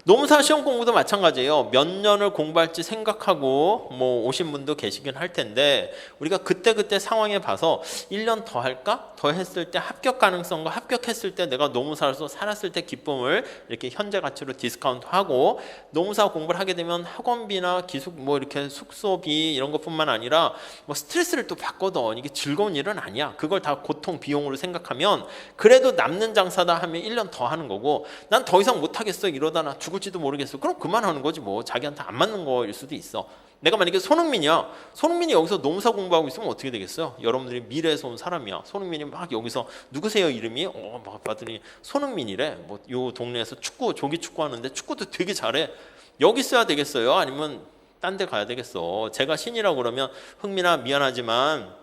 노무사 시험 공부도 마찬가지예요. 몇 년을 공부할지 생각하고 오신 분도 계시긴 할 텐데, 우리가 그때 상황에 봐서 1년 더 할까? 더 했을 때 합격 가능성과 합격했을 때 내가 노무사로서 살았을 때 기쁨을 이렇게 현재 가치로 디스카운트하고, 노무사 공부를 하게 되면 학원비나 기숙 이렇게 숙소비 이런 것뿐만 아니라 스트레스를 또 받거든. 이게 즐거운 일은 아니야. 그걸 다 고통 비용으로 생각하면 그래도 남는 장사다 하면 1년 더 하는 거고, 난 더 이상 못 하겠어 이러다 나 죽을지도 모르겠어. 그럼 그만하는 거지 뭐. 자기한테 안 맞는 거일 수도 있어. 내가 만약에 손흥민이야. 손흥민이 여기서 노무사 공부하고 있으면 어떻게 되겠어요? 여러분들이 미래에서 온 사람이야. 손흥민이 막 여기서 누구세요 이름이? 막 봤더니 손흥민이래. 요 동네에서 조기 축구 하는데 축구도 되게 잘해. 여기 있어야 되겠어요? 아니면 딴 데 가야 되겠어? 제가 신이라고 그러면 흥민아 미안하지만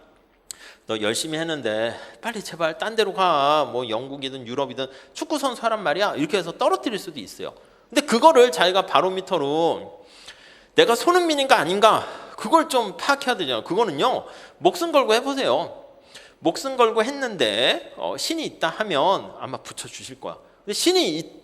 너 열심히 했는데 빨리 제발 딴 데로 가. 영국이든 유럽이든 축구 선수 하란 말이야. 이렇게 해서 떨어뜨릴 수도 있어요. 근데 그거를 자기가 바로미터로 내가 손흥민인가 아닌가 그걸 좀 파악해야 되잖아요. 그거는요, 목숨 걸고 해보세요. 목숨 걸고 했는데 신이 있다 하면 아마 붙여주실 거야. 근데 신이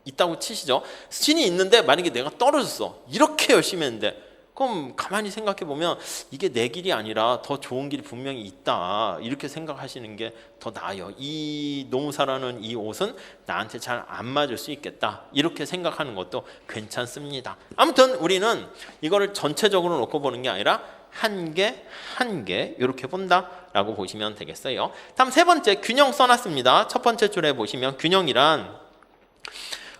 있다고 치시죠. 신이 있는데 만약에 내가 떨어졌어. 이렇게 열심히 했는데, 그럼 가만히 생각해 보면 이게 내 길이 아니라 더 좋은 길이 분명히 있다. 이렇게 생각하시는 게 더 나아요. 이 노무사라는 이 옷은 나한테 잘 안 맞을 수 있겠다. 이렇게 생각하는 것도 괜찮습니다. 아무튼 우리는 이거를 전체적으로 놓고 보는 게 아니라 한 개 이렇게 본다라고 보시면 되겠어요. 다음 3번째 균형 써놨습니다. 첫 번째 줄에 보시면 균형이란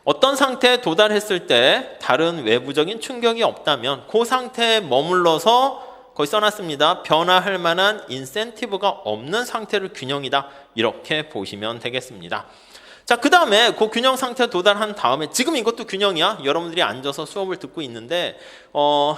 어떤 상태에 도달했을 때 다른 외부적인 충격이 없다면 그 상태에 머물러서, 거기 써놨습니다. 변화할 만한 인센티브가 없는 상태를 균형이다. 이렇게 보시면 되겠습니다. 자, 그 다음에 그 균형 상태에 도달한 다음에, 지금 이것도 균형이야. 여러분들이 앉아서 수업을 듣고 있는데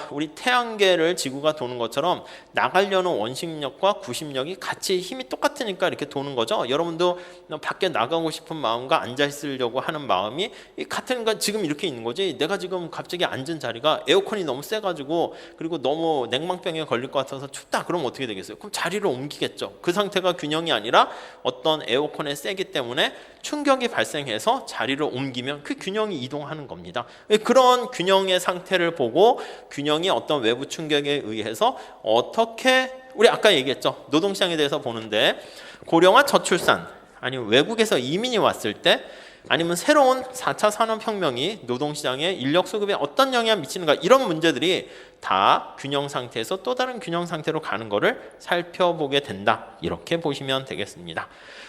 우리 태양계를 지구가 도는 것처럼 나가려는 원심력과 구심력이 같이 힘이 똑같으니까 이렇게 도는 거죠. 여러분도 밖에 나가고 싶은 마음과 앉아 있으려고 하는 마음이 같으니까 지금 이렇게 있는 거지. 내가 지금 갑자기 앉은 자리가 에어컨이 너무 세가지고 그리고 너무 냉방병에 걸릴 것 같아서 춥다. 그럼 어떻게 되겠어요? 그럼 자리를 옮기겠죠. 그 상태가 균형이 아니라 어떤 에어컨의 세기 때문에 충격이 발생해서 자리를 옮기면 그 균형이 이동하는 겁니다. 그런 균형의 상태를 보고 균형이 어떤 외부 충격에 의해서 어떻게, 우리 아까 얘기했죠. 노동시장에 대해서 보는데 고령화 저출산, 아니면 외국에서 이민이 왔을 때, 아니면 새로운 4차 산업혁명이 노동시장에 인력 수급에 어떤 영향을 미치는가, 이런 문제들이 다 균형 상태에서 또 다른 균형 상태로 가는 거를 살펴보게 된다. 이렇게 보시면 되겠습니다.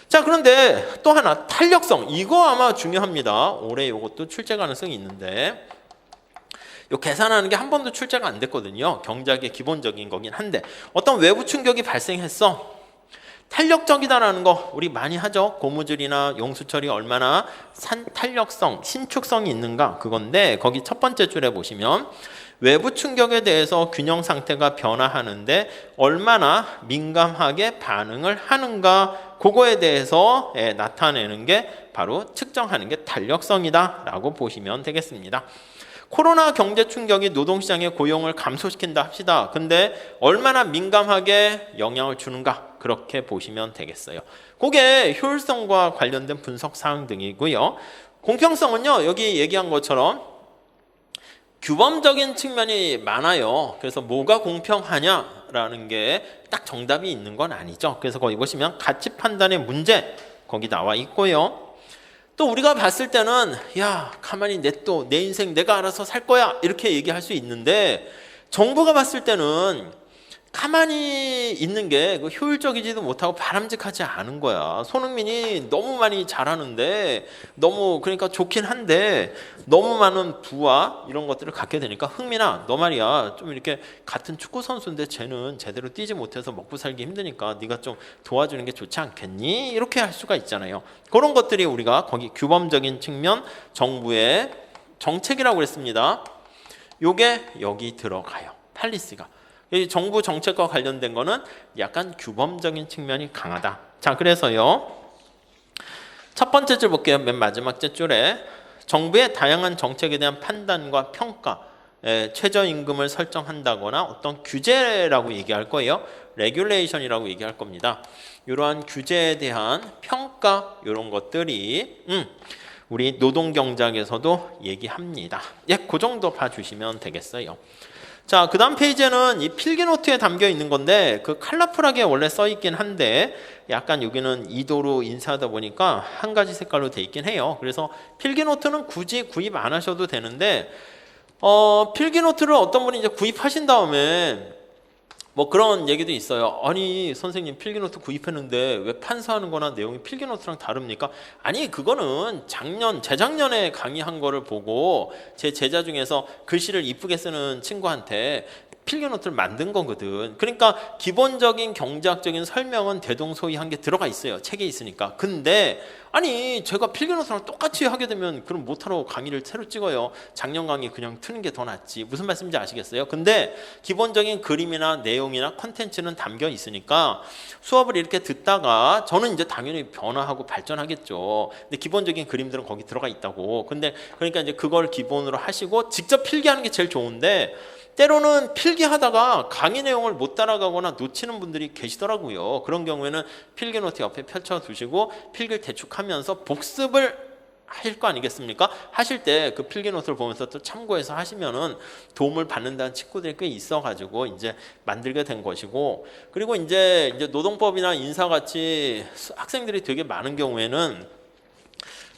자, 그런데 또 하나, 탄력성. 이거 아마 중요합니다. 올해 이것도 출제 가능성이 있는데, 요 계산하는 게 한 번도 출제가 안 됐거든요. 경제학의 기본적인 거긴 한데, 어떤 외부 충격이 발생했어. 탄력적이다라는 거 우리 많이 하죠. 고무줄이나 용수철이 얼마나 탄력성, 신축성이 있는가, 그건데 거기 첫 번째 줄에 보시면 외부 충격에 대해서 균형 상태가 변화하는데 얼마나 민감하게 반응을 하는가, 그거에 대해서 나타내는 게 바로 측정하는 게 탄력성이다 라고 보시면 되겠습니다. 코로나 경제 충격이 노동시장의 고용을 감소시킨다 합시다. 근데 얼마나 민감하게 영향을 주는가, 그렇게 보시면 되겠어요. 그게 효율성과 관련된 분석 사항 등이고요. 공평성은요, 여기 얘기한 것처럼 규범적인 측면이 많아요. 그래서 뭐가 공평하냐라는 게 딱 정답이 있는 건 아니죠. 그래서 거기 보시면 가치 판단의 문제, 거기 나와 있고요. 또 우리가 봤을 때는 야, 가만히 내 인생 내가 알아서 살 거야, 이렇게 얘기할 수 있는데, 정부가 봤을 때는 가만히 있는 게 효율적이지도 못하고 바람직하지 않은 거야. 손흥민이 너무 많이 잘하는데, 너무 그러니까 좋긴 한데 너무 많은 부와 이런 것들을 갖게 되니까, 흥민아 너 말이야 좀 이렇게 같은 축구 선수인데 쟤는 제대로 뛰지 못해서 먹고 살기 힘드니까 네가 좀 도와주는 게 좋지 않겠니? 이렇게 할 수가 있잖아요. 그런 것들이 우리가 거기 규범적인 측면, 정부의 정책이라고 그랬습니다. 요게 여기 들어가요. 팔리시가. 이 정부 정책과 관련된 거는 약간 규범적인 측면이 강하다. 자, 그래서요, 첫 번째 줄 볼게요. 맨 마지막 줄에 정부의 다양한 정책에 대한 판단과 평가, 최저임금을 설정한다거나 어떤 규제라고 얘기할 거예요. 레귤레이션이라고 얘기할 겁니다. 이러한 규제에 대한 평가, 이런 것들이 우리 노동경제학에서도 얘기합니다. 예, 그 정도 봐주시면 되겠어요. 자, 그 다음 페이지에는 이 필기노트에 담겨 있는 건데, 그 컬러풀하게 원래 써 있긴 한데 약간 여기는 2도로 인쇄하다 보니까 한 가지 색깔로 돼 있긴 해요. 그래서 필기노트는 굳이 구입 안 하셔도 되는데, 필기노트를 어떤 분이 이제 구입하신 다음에 뭐 그런 얘기도 있어요. 아니 선생님, 필기노트 구입했는데 왜 판사하는 거나 내용이 필기노트랑 다릅니까? 아니, 그거는 재작년에 강의한 거를 보고 제 제자 중에서 글씨를 이쁘게 쓰는 친구한테 필기노트를 만든 거거든. 그러니까 기본적인 경제학적인 설명은 대동소이한 게 들어가 있어요. 책에 있으니까. 근데 아니 제가 필기노트랑 똑같이 하게 되면 그럼 못하러 강의를 새로 찍어요. 작년 강의 그냥 트는 게 더 낫지. 무슨 말씀인지 아시겠어요? 근데 기본적인 그림이나 내용이나 컨텐츠는 담겨 있으니까 수업을 이렇게 듣다가 저는 이제 당연히 변화하고 발전하겠죠. 근데 기본적인 그림들은 거기 들어가 있다고. 근데 그러니까 이제 그걸 기본으로 하시고 직접 필기하는 게 제일 좋은데, 때로는 필기하다가 강의 내용을 못 따라가거나 놓치는 분들이 계시더라고요. 그런 경우에는 필기노트 옆에 펼쳐두시고 필기를 대충 하면서 복습을 하실 거 아니겠습니까? 하실 때 그 필기노트를 보면서 또 참고해서 하시면은 도움을 받는다는 친구들이 꽤 있어가지고 이제 만들게 된 것이고, 그리고 이제 노동법이나 인사같이 학생들이 되게 많은 경우에는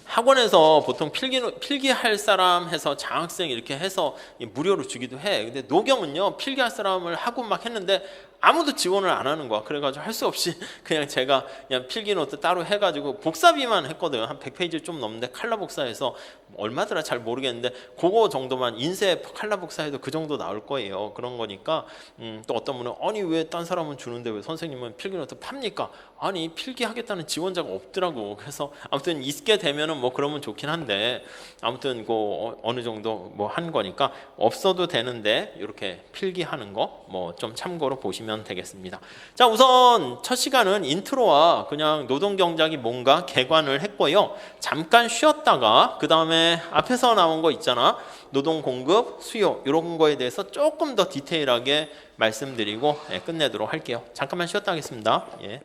학원에서 보통 필기할 사람 해서 장학생 이렇게 해서 무료로 주기도 해. 근데 노경은요, 필기할 사람을 하고 막 했는데 아무도 지원을 안 하는 거야. 그래가지고 할 수 없이 그냥 제가 그냥 필기노트 따로 해가지고 복사비만 했거든. 한 100페이지 좀 넘는데 칼라 복사해서 얼마더라 잘 모르겠는데 그거 정도만, 인쇄 칼라 복사해도 그 정도 나올 거예요. 그런 거니까 또 어떤 분은 아니 왜 딴 사람은 주는데 왜 선생님은 필기노트 팝니까? 아니 필기하겠다는 지원자가 없더라고. 그래서 아무튼 있게 되면은 뭐 그러면 좋긴 한데, 아무튼 그 어느 정도 뭐 한 거니까 없어도 되는데 이렇게 필기하는 거 뭐 좀 참고로 보시면 되겠습니다. 자, 우선 첫 시간은 인트로와 그냥 노동경제학이 뭔가 개관을 했고요. 잠깐 쉬었다가 그 다음에 앞에서 나온 거 있잖아, 노동 공급, 수요, 이런 거에 대해서 조금 더 디테일하게 말씀드리고 끝내도록 할게요. 잠깐만 쉬었다 하겠습니다. 예.